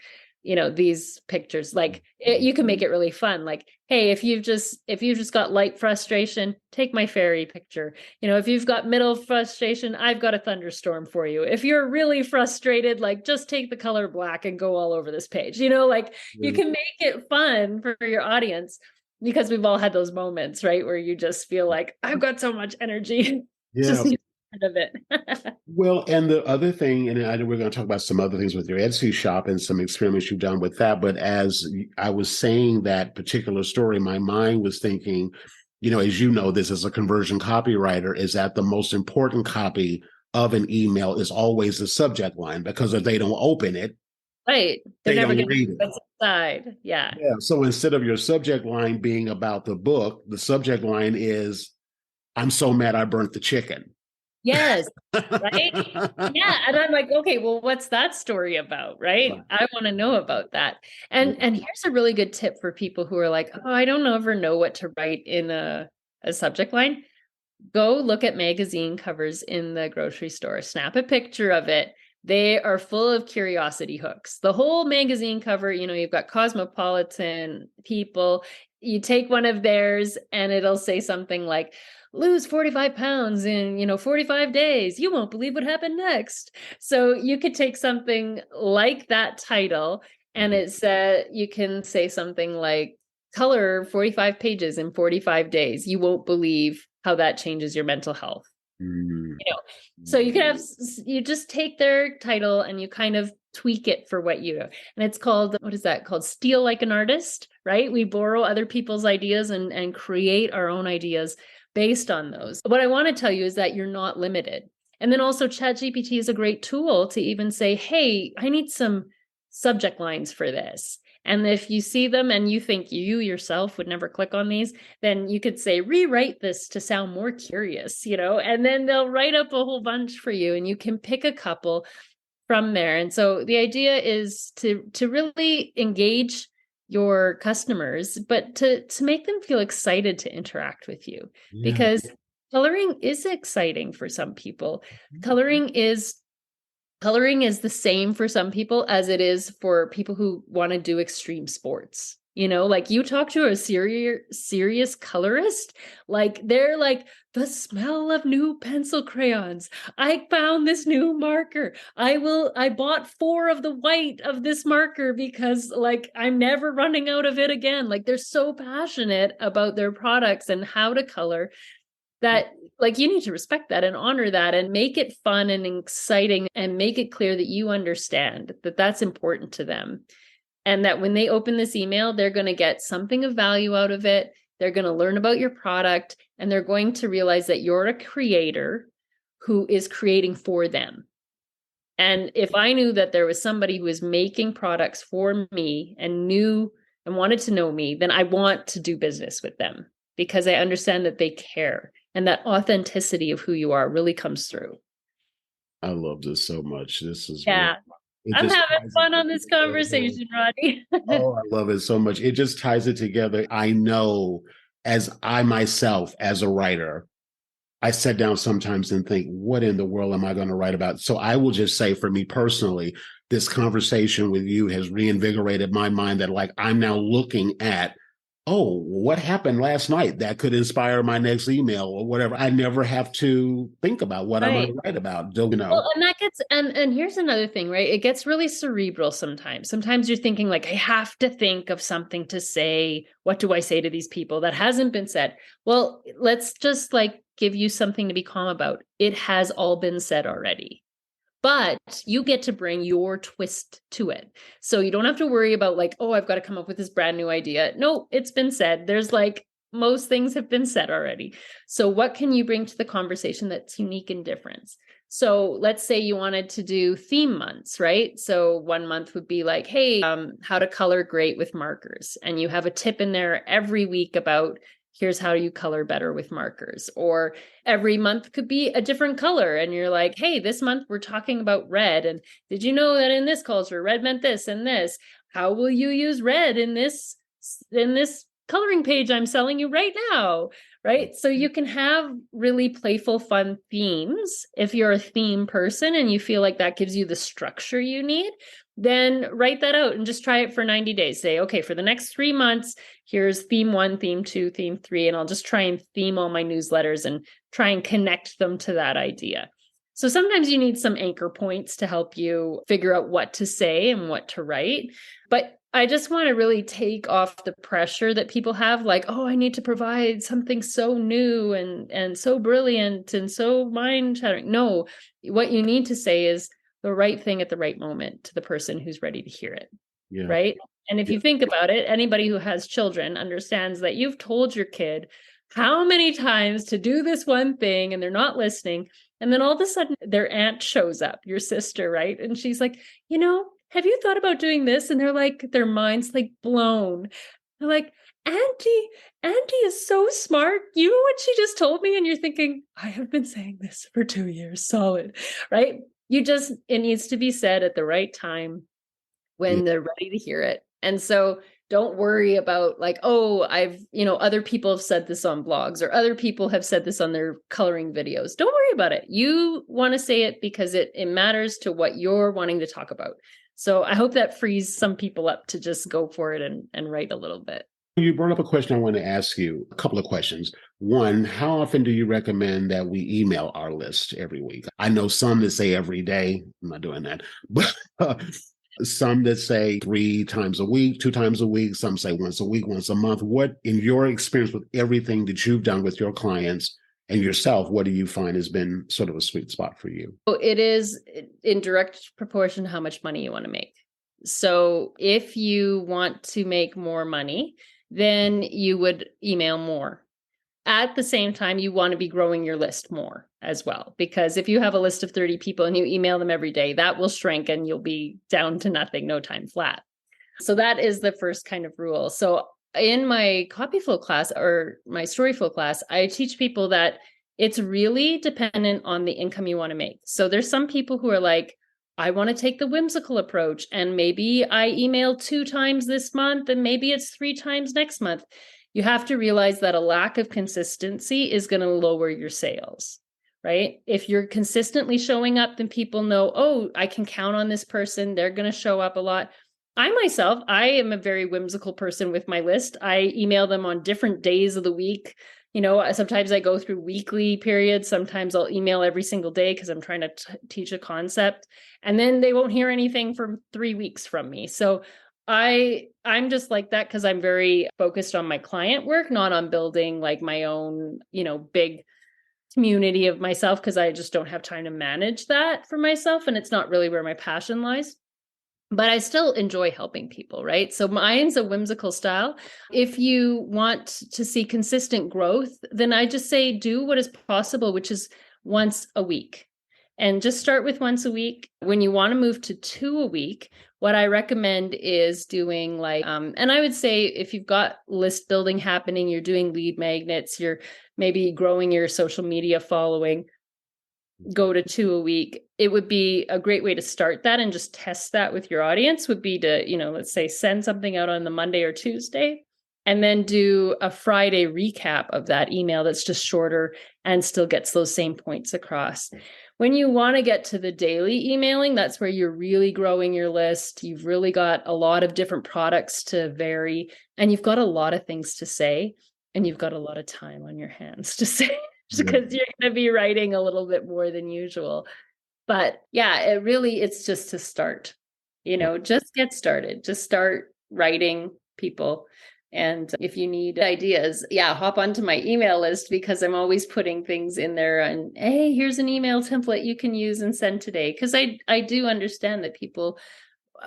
B: these pictures. Like you can make it really fun. Like, hey, if you've just got light frustration, take my fairy picture. If you've got middle frustration, I've got a thunderstorm for you. If you're really frustrated, like just take the color black and go all over this page. You can make it fun for your audience because we've all had those moments, right? Where you just feel like I've got so much energy.
A: Yeah.
B: Just need of it.
A: Well, and the other thing, and I know we're going to talk about some other things with your Etsy shop and some experiments you've done with that. But as I was saying that particular story, my mind was thinking, as this as a conversion copywriter, is that the most important copy of an email is always the subject line, because if they don't open it,
B: Right. They're
A: they
B: never
A: don't
B: going to
A: read
B: know
A: it.
B: what's inside. Yeah.
A: Yeah. So instead of your subject line being about the book, the subject line is, I'm so mad I burnt the chicken.
B: Yes. Right. Yeah. And I'm like, okay, well, what's that story about? Right.
A: Right.
B: I want to know about that.
A: Yeah.
B: And here's a really good tip for people who are like, oh, I don't ever know what to write in a subject line. Go look at magazine covers in the grocery store, snap a picture of it. They are full of curiosity hooks. The whole magazine cover, you've got Cosmopolitan, People. You take one of theirs and it'll say something like, lose 45 pounds in, 45 days. You won't believe what happened next. So you could take something like that title and you can say something like, color 45 pages in 45 days. You won't believe how that changes your mental health.
A: Mm.
B: So you just take their title and you kind of tweak it for what you do. And it's called, what is that called? Steal like an artist, right? We borrow other people's ideas and create our own ideas based on those. What I want to tell you is that you're not limited. And then also ChatGPT is a great tool to even say, hey, I need some subject lines for this. And if you see them and you think you yourself would never click on these, then you could say, rewrite this to sound more curious, and then they'll write up a whole bunch for you and you can pick a couple from there. And so the idea is to really engage your customers, but to make them feel excited to interact with you, because coloring is exciting for some people. Coloring is the same for some people as it is for people who want to do extreme sports. Like you talk to a serious colorist, like they're like, the smell of new pencil crayons. I found this new marker. I bought 4 of the white of this marker because like I'm never running out of it again. Like they're so passionate about their products and how to color that like you need to respect that and honor that and make it fun and exciting and make it clear that you understand that that's important to them. And that when they open this email, they're going to get something of value out of it. They're going to learn about your product and they're going to realize that you're a creator who is creating for them. And if I knew that there was somebody who was making products for me and knew and wanted to know me, then I want to do business with them because I understand that they care. And that authenticity of who you are really comes through.
A: I love this so much. This is
B: yeah. I'm having fun on this conversation, Rodney.
A: Oh, I love it so much. It just ties it together. I know as I myself, as a writer, I sit down sometimes and think, what in the world am I going to write about? So I will just say for me personally, this conversation with you has reinvigorated my mind that like I'm now looking at, oh, what happened last night that could inspire my next email or whatever. I never have to think about what I'm going to write about.
B: Well, and that gets, and here's another thing, right? It gets really cerebral sometimes. Sometimes you're thinking like, I have to think of something to say. What do I say to these people that hasn't been said? Well, let's just like give you something to be calm about. It has all been said already. But you get to bring your twist to it. So you don't have to worry about like, oh, I've got to come up with this brand new idea. No, it's been said. There's like, most things have been said already. So what can you bring to the conversation that's unique and different? So let's say you wanted to do theme months, right? So 1 month would be like, hey, how to color great with markers. And you have a tip in there every week about here's how you color better with markers. Or every month could be a different color. And you're like, hey, this month we're talking about red. And did you know that in this culture, red meant this and this? How will you use red in this coloring page I'm selling you right now? Right? So you can have really playful, fun themes. If you're a theme person and you feel like that gives you the structure you need, then write that out and just try it for 90 days. Say, okay, for the next 3 months, here's theme 1, theme 2, theme 3, and I'll just try and theme all my newsletters and try and connect them to that idea. So sometimes you need some anchor points to help you figure out what to say and what to write. But I just want to really take off the pressure that people have, like, oh, I need to provide something so new and so brilliant and so mind-shattering. No, what you need to say is the right thing at the right moment to the person who's ready to hear it. Yeah. Right. And if you think about it, anybody who has children understands that you've told your kid how many times to do this one thing and they're not listening. And then all of a sudden their aunt shows up, your sister, right? And she's like, have you thought about doing this? And they're like, their mind's like blown. They're like, Auntie is so smart. You know what she just told me? And you're thinking, I have been saying this for 2 years, solid, right? It needs to be said at the right time when they're ready to hear it. And so don't worry about like, oh, other people have said this on blogs or other people have said this on their coloring videos. Don't worry about it. You want to say it because it matters to what you're wanting to talk about. So I hope that frees some people up to just go for it and write a little bit.
A: You brought up a question I want to ask you, a couple of questions. One, how often do you recommend that we email our list every week? I know some that say every day. I'm not doing that. But some that say 3 times a week, 2 times a week. Some say once a week, once a month. What, in your experience with everything that you've done with your clients and yourself, what do you find has been sort of a sweet spot for you?
B: It is in direct proportion to how much money you want to make. So if you want to make more money, then you would email more. At the same time, you want to be growing your list more as well, because if you have a list of 30 people and you email them every day, that will shrink and you'll be down to nothing, no time flat. So that is the first kind of rule. So in my copy flow class or my story flow class, I teach people that it's really dependent on the income you want to make. So there's some people who are like, I want to take the whimsical approach and maybe I email 2 times this month and maybe it's 3 times next month. You have to realize that a lack of consistency is going to lower your sales, right? If you're consistently showing up, then people know, oh, I can count on this person. They're going to show up a lot. I am a very whimsical person with my list. I email them on different days of the week. Sometimes I go through weekly periods. Sometimes I'll email every single day because I'm trying to teach a concept. And then they won't hear anything for 3 weeks from me. So I'm just like that because I'm very focused on my client work, not on building like my own, big community of myself, because I just don't have time to manage that for myself. And it's not really where my passion lies. But I still enjoy helping people, right? So mine's a whimsical style. If you want to see consistent growth, then I just say do what is possible, which is once a week. And just start with once a week. When you want to move to 2 a week, what I recommend is doing like, and I would say if you've got list building happening, you're doing lead magnets, you're maybe growing your social media following, go to 2 a week. It would be a great way to start that and just test that with your audience would be to, let's say send something out on the Monday or Tuesday and then do a Friday recap of that email that's just shorter and still gets those same points across. When you want to get to the daily emailing, that's where you're really growing your list. You've really got a lot of different products to vary and you've got a lot of things to say and you've got a lot of time on your hands to say. Because you're going to be writing a little bit more than usual. But yeah, it's just to start, just get started, just start writing people. And if you need ideas, hop onto my email list because I'm always putting things in there and, hey, here's an email template you can use and send today. Because I do understand that people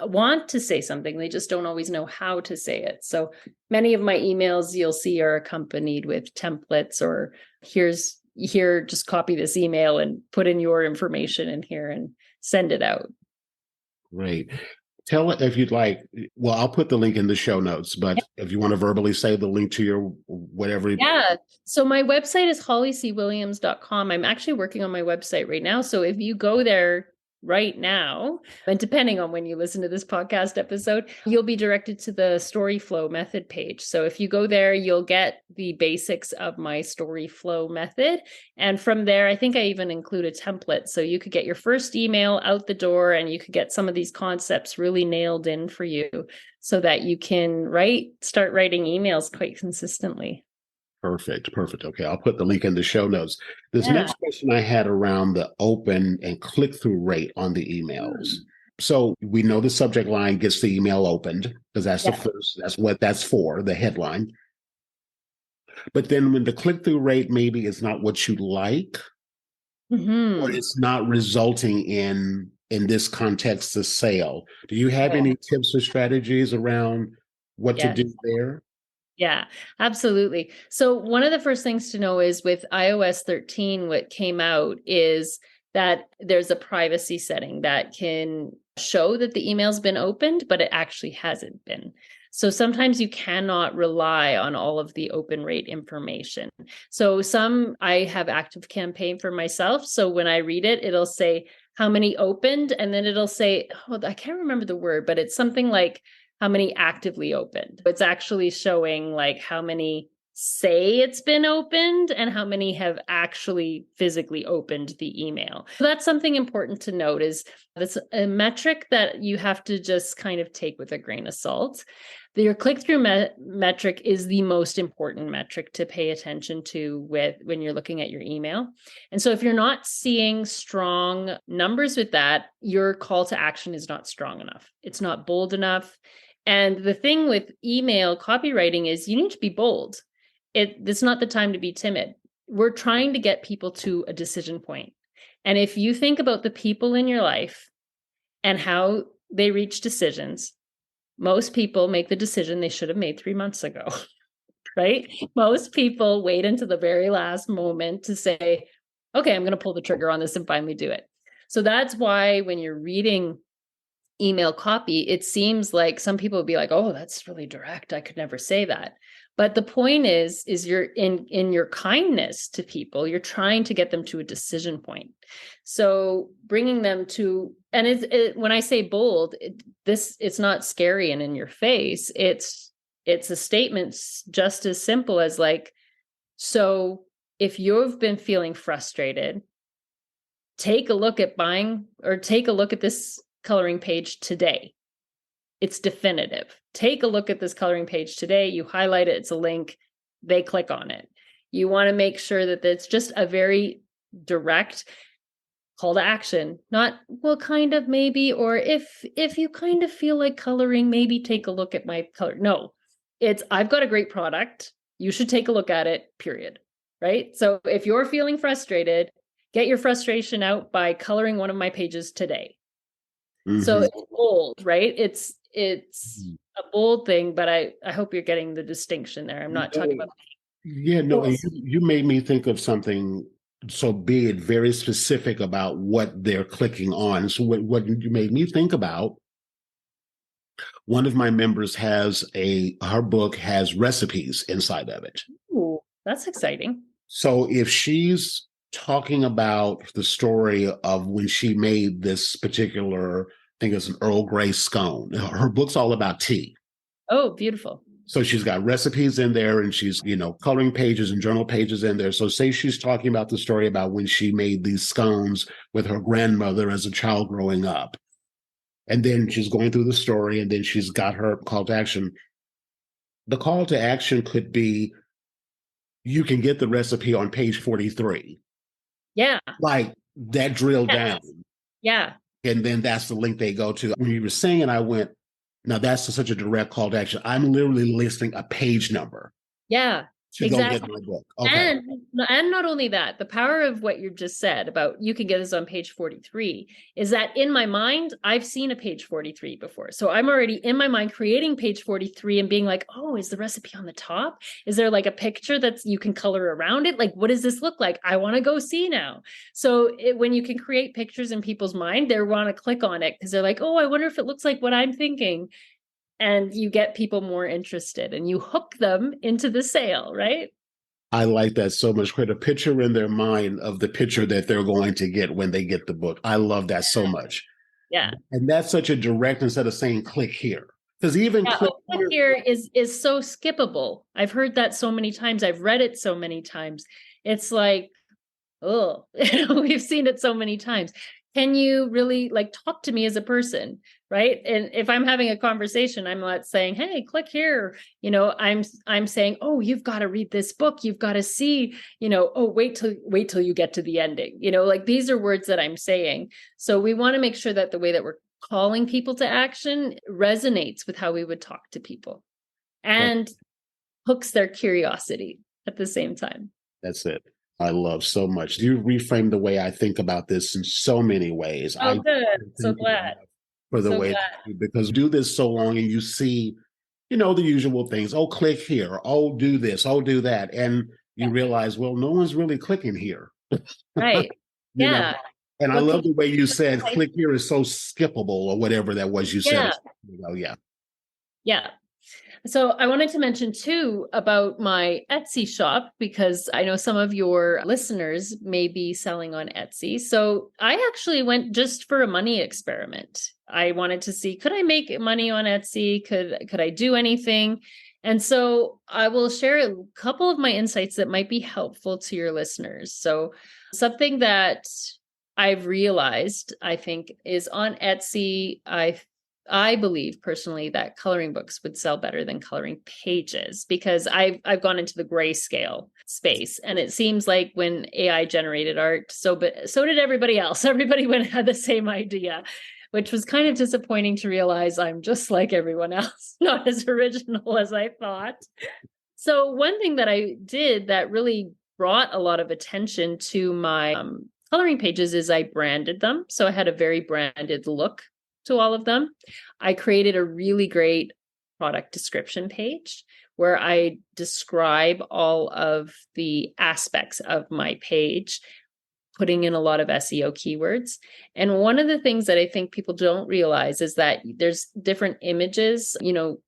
B: want to say something. They just don't always know how to say it. So many of my emails you'll see are accompanied with templates or here, just copy this email and put in your information in here and send it out.
A: Great. Tell it if you'd like. Well, I'll put the link in the show notes, but if you want to verbally say the link to your whatever.
B: Yeah. So my website is hollycwilliams.com. I'm actually working on my website right now. So if you go there right now, and depending on when you listen to this podcast episode, you'll be directed to the story flow method page. So if you go there, you'll get the basics of my story flow method. And from there, I think I even include a template. So you could get your first email out the door and you could get some of these concepts really nailed in for you so that you can start writing emails quite consistently.
A: Perfect. Okay, I'll put the link in the show notes. This next question I had around the open and click-through rate on the emails. So we know the subject line gets the email opened because that's the first, that's what that's for, the headline. But then when the click-through rate maybe is not what you like, or it's not resulting in this context, a sale. Do you have any tips or strategies around what to do there?
B: Yeah, absolutely. So one of the first things to know is with iOS 13, what came out is that there's a privacy setting that can show that the email's been opened, but it actually hasn't been. So sometimes you cannot rely on all of the open rate information. So I have Active Campaign for myself. So when I read it, it'll say how many opened, and then it'll say, oh, I can't remember the word, but it's something like how many actively opened. It's actually showing like how many say it's been opened and how many have actually physically opened the email. So that's something important to note, is that's a metric that you have to just kind of take with a grain of salt. Your click-through metric is the most important metric to pay attention to when you're looking at your email. And so if you're not seeing strong numbers with that, your call to action is not strong enough. It's not bold enough. And the thing with email copywriting is you need to be bold. It's not the time to be timid. We're trying to get people to a decision point. And if you think about the people in your life and how they reach decisions, most people make the decision they should have made 3 months ago, right? Most people wait until the very last moment to say, okay, I'm going to pull the trigger on this and finally do it. So that's why when you're reading email copy, it seems like some people would be like, oh, that's really direct, I could never say that. But the point is you're in your kindness to people, you're trying to get them to a decision point. So bringing them to, and when I say bold, it's not scary and in your face. It's a statement just as simple as like, so if you've been feeling frustrated, take a look at this coloring page today. It's definitive. Take a look at this coloring page today. You highlight it. It's a link. They click on it. You want to make sure that it's just a very direct call to action, not, well, kind of, maybe, or if you kind of feel like coloring, maybe take a look at my color. No, it's, I've got a great product. You should take a look at it, period. Right? So if you're feeling frustrated, get your frustration out by coloring one of my pages today. Mm-hmm. So it's bold, right? It's a bold thing, but I hope you're getting the distinction there. I'm not talking about.
A: Yeah, no, you made me think of something. So be it very specific about what they're clicking on. So what you made me think about, one of my members her book has recipes inside of it.
B: Ooh, that's exciting.
A: So if she's talking about the story of when she made this particular, I think it's an Earl Grey scone. Her book's all about tea.
B: Oh, beautiful.
A: So she's got recipes in there and she's, coloring pages and journal pages in there. So say she's talking about the story about when she made these scones with her grandmother as a child growing up. And then she's going through the story and then she's got her call to action. The call to action could be, you can get the recipe on page 43.
B: Yeah.
A: Like that drilled down.
B: Yeah.
A: And then that's the link they go to. When you were saying it, I went, now that's such a direct call to action. I'm literally listing a page number.
B: Yeah.
A: To
B: exactly.
A: Go get my book. Okay.
B: And not only that, the power of what you just said about you can get this on page 43 is that in my mind, I've seen a page 43 before. So I'm already in my mind creating page 43 and being like, oh, is the recipe on the top? Is there like a picture that's you can color around it? Like, what does this look like? I want to go see now. So when you can create pictures in people's mind, they want to click on it because they're like, oh, I wonder if it looks like what I'm thinking. And you get people more interested and you hook them into the sale, right?
A: I like that so much. Create a picture in their mind of the picture that they're going to get when they get the book. I love that so much.
B: Yeah.
A: And that's such a direct, instead of saying click here. Because even click
B: here is so skippable. I've heard that so many times. I've read it so many times. It's like, oh, we've seen it so many times. Can you really talk to me as a person, right? And if I'm having a conversation, I'm not saying, hey, click here. I'm saying, oh, you've got to read this book. You've got to see, oh, wait till you get to the ending. These are words that I'm saying. So we want to make sure that the way that we're calling people to action resonates with how we would talk to people and hooks their curiosity at the same time.
A: That's it. I love so much. You reframe the way I think about this in so many ways.
B: Oh, good. So glad.
A: For the way, because do this so long and you see, the usual things. Oh, click here. Oh, do this. Oh, do that. And you
B: Yeah.
A: realize, well, no one's really clicking here.
B: Right.
A: you know,
B: Yeah.
A: and I
B: What
A: love
B: people
A: the way you said
B: like,
A: click here is so skippable or whatever that was you said.
B: yeah.
A: Yeah.
B: Yeah. So I wanted to mention too about my Etsy shop, because I know some of your listeners may be selling on Etsy. So I actually went just for a money experiment. I wanted to see, could I make money on Etsy? Could I do anything? And so I will share a couple of my insights that might be helpful to your listeners. So something that I've realized, I think, is on Etsy, I believe personally that coloring books would sell better than coloring pages, because I've gone into the grayscale space, and it seems like when AI generated art, so did everybody else. Everybody had the same idea, which was kind of disappointing to realize I'm just like everyone else, not as original as I thought. So one thing that I did that really brought a lot of attention to my coloring pages is I branded them. So I had a very branded look to all of them. I created a really great product description page where I describe all of the aspects of my page, putting in a lot of SEO keywords. And one of the things that I think people don't realize is that there's different images.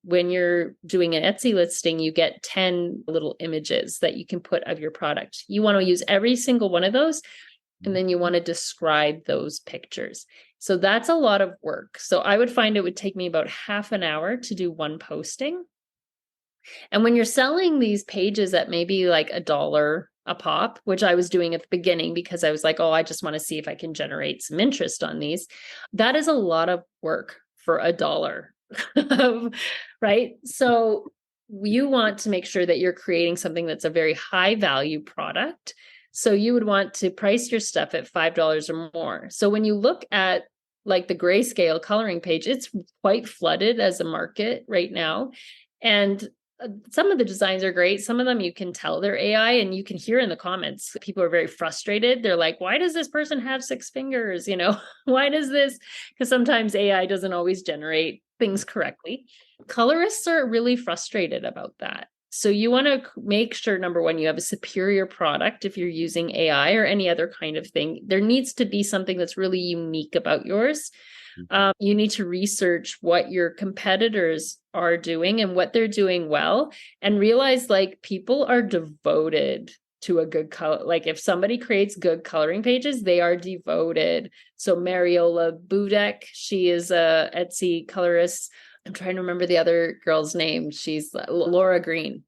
B: When you're doing an Etsy listing, you get 10 little images that you can put of your product. You want to use every single one of those, and then you want to describe those pictures. So that's a lot of work. So I would find it would take me about half an hour to do one posting. And when you're selling these pages at maybe like $1 a pop, which I was doing at the beginning because I was like, oh, I just want to see if I can generate some interest on these. That is a lot of work for $1, right? So you want to make sure that you're creating something that's a very high value product. So you would want to price your stuff at $5 or more. So when you look at like the grayscale coloring page, it's quite flooded as a market right now. And some of the designs are great. Some of them you can tell they're AI, and you can hear in the comments, people are very frustrated. They're like, why does this person have 6 fingers? Why does this? Because sometimes AI doesn't always generate things correctly. Colorists are really frustrated about that. So you want to make sure, number one, you have a superior product. If you're using AI or any other kind of thing, there needs to be something that's really unique about yours. You need to research what your competitors are doing and what they're doing well, and realize like people are devoted to a good color. Like if somebody creates good coloring pages, they are devoted. So Mariola Budek, she is a Etsy colorist. I'm trying to remember the other girl's name. She's Lana Green,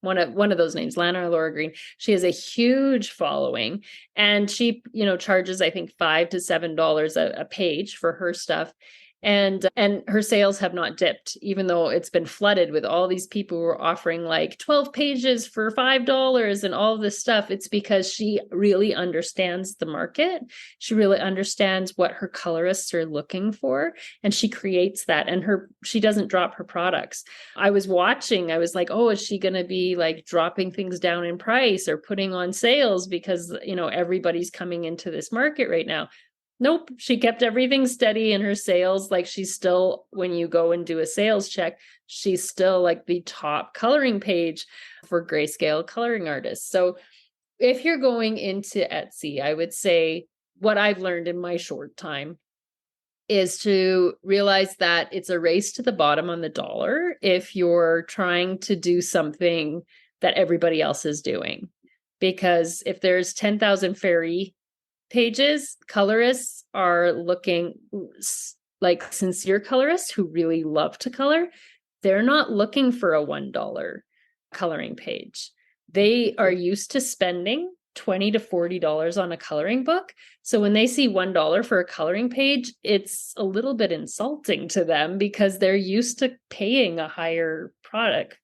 B: one of those names, Lana or Laura Green. She has a huge following, and she, charges, I think, $5 to $7 a page for her stuff. And her sales have not dipped, even though it's been flooded with all these people who are offering like 12 pages for $5 and all this stuff. It's because she really understands the market. She really understands what her colorists are looking for, and she creates that. And she doesn't drop her products. I was like, oh, is she going to be like dropping things down in price or putting on sales because, everybody's coming into this market right now? Nope. She kept everything steady in her sales. Like she's still, when you go and do a sales check, she's still like the top coloring page for grayscale coloring artists. So if you're going into Etsy, I would say what I've learned in my short time is to realize that it's a race to the bottom on the dollar if you're trying to do something that everybody else is doing. Because if there's 10,000 fairy pages, colorists are looking like sincere colorists who really love to color. They're not looking for a $1 coloring page. They are used to spending $20 to $40 on a coloring book. So when they see $1 for a coloring page, it's a little bit insulting to them because they're used to paying a higher product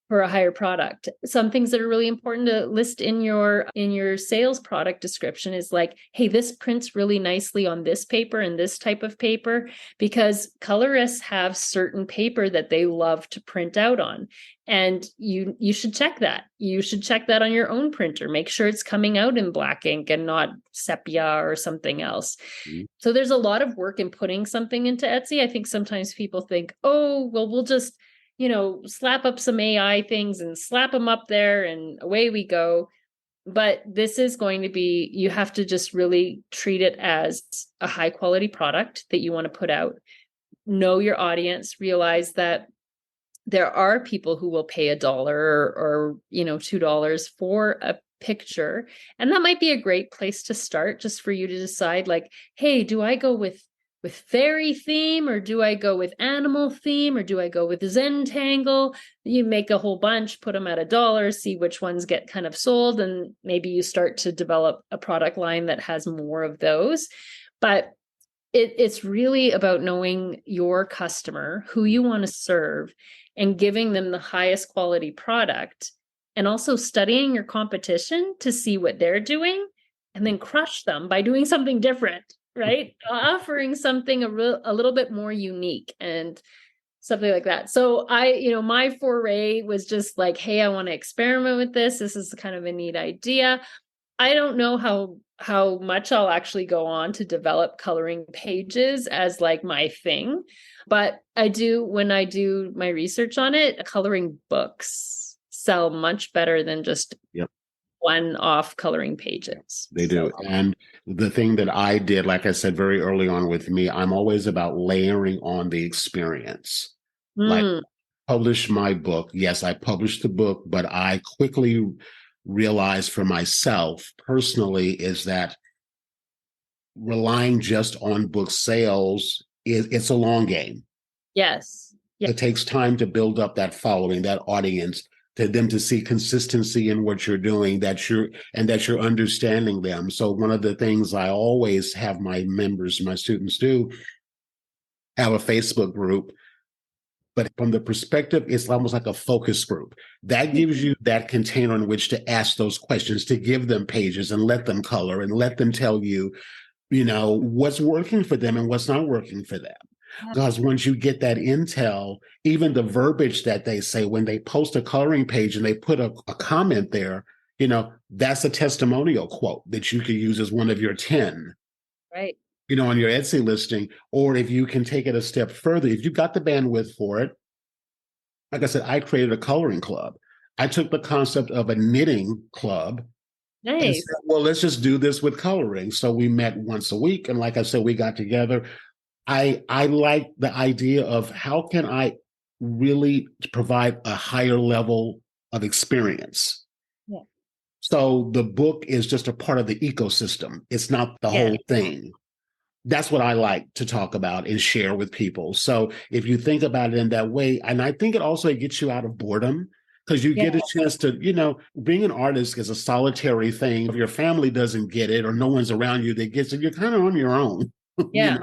B: for a higher product. Some things that are really important to list in your sales product description is like, hey, this prints really nicely on this paper and this type of paper, because colorists have certain paper that they love to print out on. And you should check that. You should check that on your own printer. Make sure it's coming out in black ink and not sepia or something else. Mm-hmm. So there's a lot of work in putting something into Etsy. I think sometimes people think, oh, well, we'll just slap up some AI things and slap them up there and away we go. But this is going to be, you have to just really treat it as a high quality product that you want to put out. Know your audience, realize that there are people who will pay $1 or $2 for a picture. And that might be a great place to start, just for you to decide, like, hey, do I go with fairy theme, or do I go with animal theme, or do I go with Zentangle? You make a whole bunch, put them at $1, see which ones get kind of sold, and maybe you start to develop a product line that has more of those. But it's really about knowing your customer, who you want to serve, and giving them the highest quality product, and also studying your competition to see what they're doing, and then crush them by doing something different. Right? Offering something a little bit more unique and something like that. So my foray was just like, hey, I want to experiment with this. This is kind of a neat idea. I don't know how much I'll actually go on to develop coloring pages as like my thing, but when I do my research on it, coloring books sell much better than just one-off coloring pages.
A: They do. And the thing that I did, like I said, very early on with me, I'm always about layering on the experience. Like, publish my book. Yes, I published the book, but I quickly realized for myself personally is that relying just on book sales it's a long game.
B: Yes.
A: It takes time to build up that following, that audience, to them to see consistency in what you're doing, that you're understanding them. So one of the things I always have my members, my students do, have a Facebook group, but from the perspective, it's almost like a focus group. That gives you that container in which to ask those questions, to give them pages and let them color and let them tell you, what's working for them and what's not working for them. Because once you get that intel, even the verbiage that they say when they post a coloring page and they put a comment there, that's a testimonial quote that you could use as one of your 10.
B: Right.
A: On your Etsy listing. Or if you can take it a step further, if you've got the bandwidth for it, like I said, I created a coloring club. I took the concept of a knitting club.
B: Nice.
A: And said, well, let's just do this with coloring. So we met once a week. And like I said, we got together. I like the idea of how can I really provide a higher level of experience. Yeah. So the book is just a part of the ecosystem. It's not the whole thing. That's what I like to talk about and share with people. So if you think about it in that way, and I think it also gets you out of boredom, because you get a chance to, being an artist is a solitary thing. If your family doesn't get it or no one's around you that gets it, you're kind of on your own.
B: Yeah.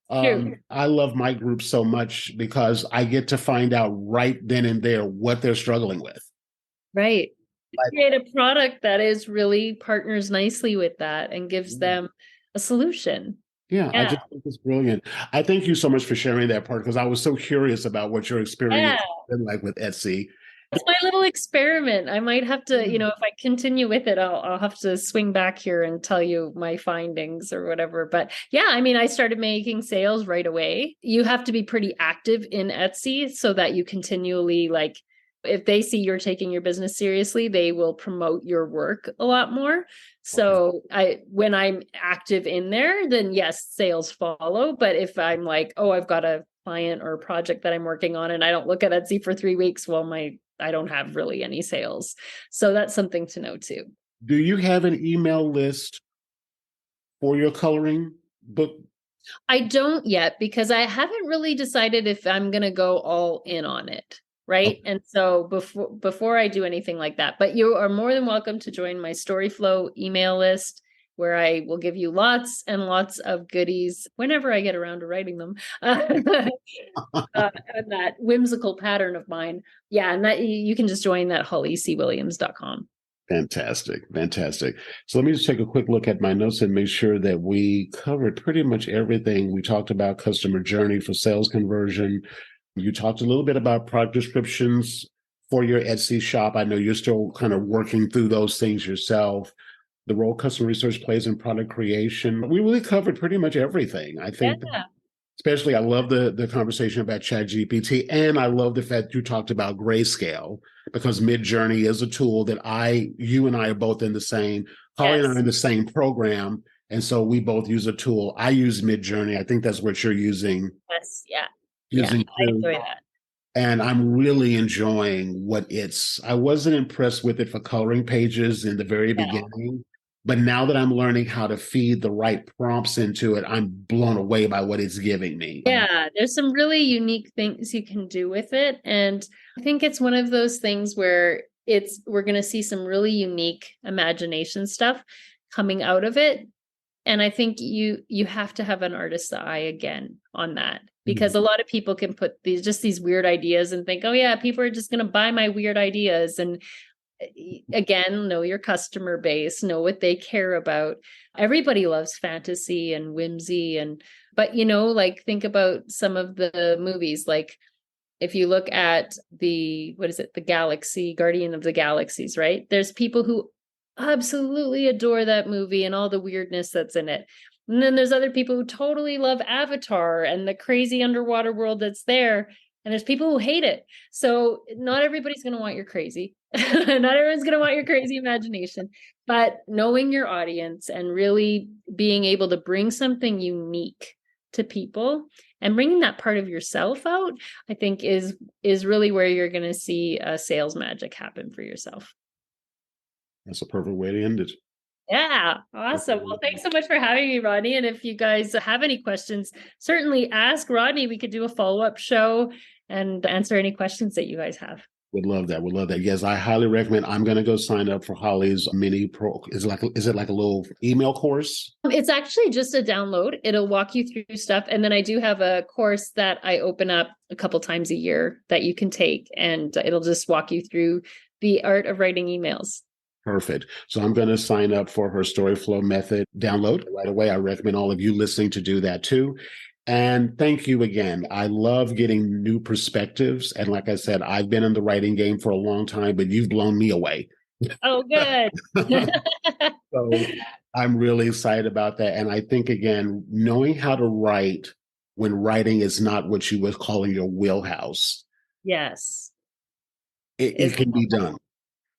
A: I love my group so much because I get to find out right then and there what they're struggling with.
B: Right. Create a product that is really partners nicely with that and gives them a solution.
A: Yeah, I just think it's brilliant. I thank you so much for sharing that part because I was so curious about what your experience has been like with Etsy.
B: It's my little experiment. I might have to, if I continue with it, I'll have to swing back here and tell you my findings or whatever. But yeah, I started making sales right away. You have to be pretty active in Etsy so that you continually, if they see you're taking your business seriously, they will promote your work a lot more. So when I'm active in there, then yes, sales follow. But if I'm like, oh, I've got a client or a project that I'm working on and I don't look at Etsy for 3 weeks, well, I don't have really any sales. So that's something to know too.
A: Do you have an email list for your coloring book?
B: I don't yet because I haven't really decided if I'm going to go all in on it. Right. Okay. And so before I do anything like that, but you are more than welcome to join my StoryFlow email list, where I will give you lots and lots of goodies whenever I get around to writing them. And that whimsical pattern of mine. Yeah. And that you can just join that hollycwilliams.com.
A: Fantastic. Fantastic. So let me just take a quick look at my notes and make sure that we covered pretty much everything. We talked about customer journey for sales conversion. You talked a little bit about product descriptions for your Etsy shop. I know you're still kind of working through those things yourself. The role customer research plays in product creation. We really covered pretty much everything. I think, especially I love the conversation about ChatGPT, and I love the fact you talked about grayscale, because Midjourney is a tool that you and I are both in the same, Holly and I are in the same program. And so we both use a tool. I use Midjourney. I think that's what you're using.
B: Yes. Yeah.
A: Using
B: I enjoy that.
A: And I'm really enjoying I wasn't impressed with it for coloring pages in the very beginning, but now that I'm learning how to feed the right prompts into it, I'm blown away by what it's giving me.
B: Yeah, there's some really unique things you can do with it. And I think it's one of those things where we're going to see some really unique imagination stuff coming out of it. And I think you have to have an artist's eye again on that, because a lot of people can put these weird ideas and think, oh yeah, people are just going to buy my weird ideas. And again, know your customer base, know what they care about. Everybody loves fantasy and whimsy, but like think about some of the movies. Like if you look at the Galaxy, Guardian of the Galaxies, right? There's people who absolutely adore that movie and all the weirdness that's in it. And then there's other people who totally love Avatar and the crazy underwater world that's there. And there's people who hate it. So not everybody's going to want your crazy. Not everyone's going to want your crazy imagination. But knowing your audience and really being able to bring something unique to people and bringing that part of yourself out, I think is really where you're going to see sales magic happen for yourself.
A: That's a perfect way to end it.
B: Yeah, awesome. Well, thanks so much for having me, Rodney. And if you guys have any questions, certainly ask Rodney. We could do a follow-up show and answer any questions that you guys have.
A: Would love that. Would love that. Yes, I highly recommend. I'm going to go sign up for Holly's mini pro. Is it like a little email course?
B: It's actually just a download. It'll walk you through stuff. And then I do have a course that I open up a couple times a year that you can take, and it'll just walk you through the art of writing emails.
A: Perfect. So I'm going to sign up for her story flow method download right away. I recommend all of you listening to do that too. And thank you again. I love getting new perspectives. And like I said, I've been in the writing game for a long time, but you've blown me away.
B: Oh, good.
A: So I'm really excited about that. And I think, again, knowing how to write when writing is not what you would call in your wheelhouse.
B: Yes.
A: It can be done.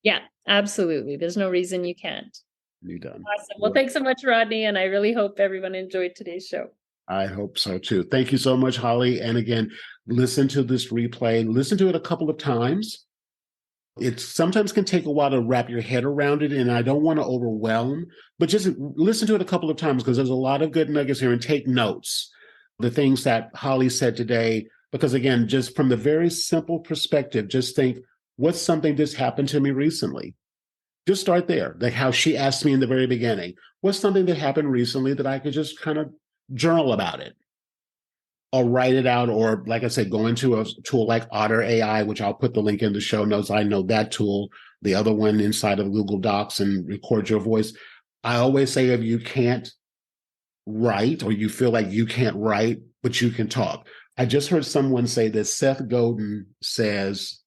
B: Yeah, absolutely. There's no reason you can't.
A: Be done.
B: Awesome. Well, thanks so much, Rodney. And I really hope everyone enjoyed today's show.
A: I hope so too. Thank you so much, Holly. And again, listen to this replay. Listen to it a couple of times. It sometimes can take a while to wrap your head around it, and I don't want to overwhelm, but just listen to it a couple of times, because there's a lot of good nuggets here, and take notes. The things that Holly said today, because again, just from the very simple perspective, just think, what's something that's happened to me recently? Just start there. Like how she asked me in the very beginning, what's something that happened recently that I could just kind of journal about it, or write it out, or like I said, go into a tool like Otter AI, which I'll put the link in the show notes. I know that tool, the other one inside of Google Docs, and record your voice. I always say, if you can't write, or you feel like you can't write, but you can talk. I just heard someone say that Seth Godin says,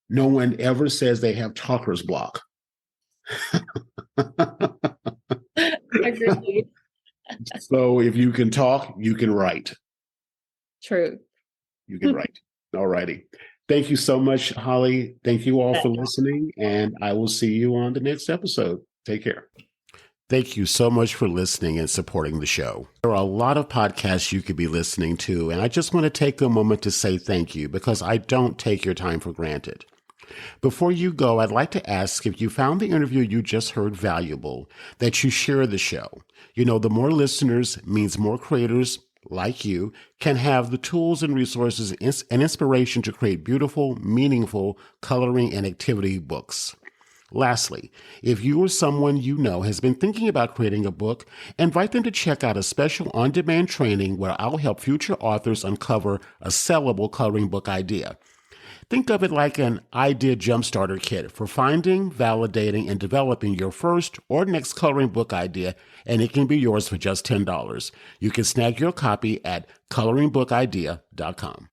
A: no one ever says they have talker's block.
B: Agreed.
A: So if you can talk, you can write.
B: True.
A: You can write. All righty. Thank you so much, Holly. Thank you all for listening, and I will see you on the next episode. Take care. Thank you so much for listening and supporting the show. There are a lot of podcasts you could be listening to, and I just want to take a moment to say thank you, because I don't take your time for granted. Before you go, I'd like to ask, if you found the interview you just heard valuable, that you share the show. You know, the more listeners means more creators like you can have the tools and resources and inspiration to create beautiful, meaningful coloring and activity books. Lastly, if you or someone you know has been thinking about creating a book, invite them to check out a special on-demand training where I'll help future authors uncover a sellable coloring book idea. Think of it like an idea jumpstarter kit for finding, validating, and developing your first or next coloring book idea, and it can be yours for just $10. You can snag your copy at coloringbookidea.com.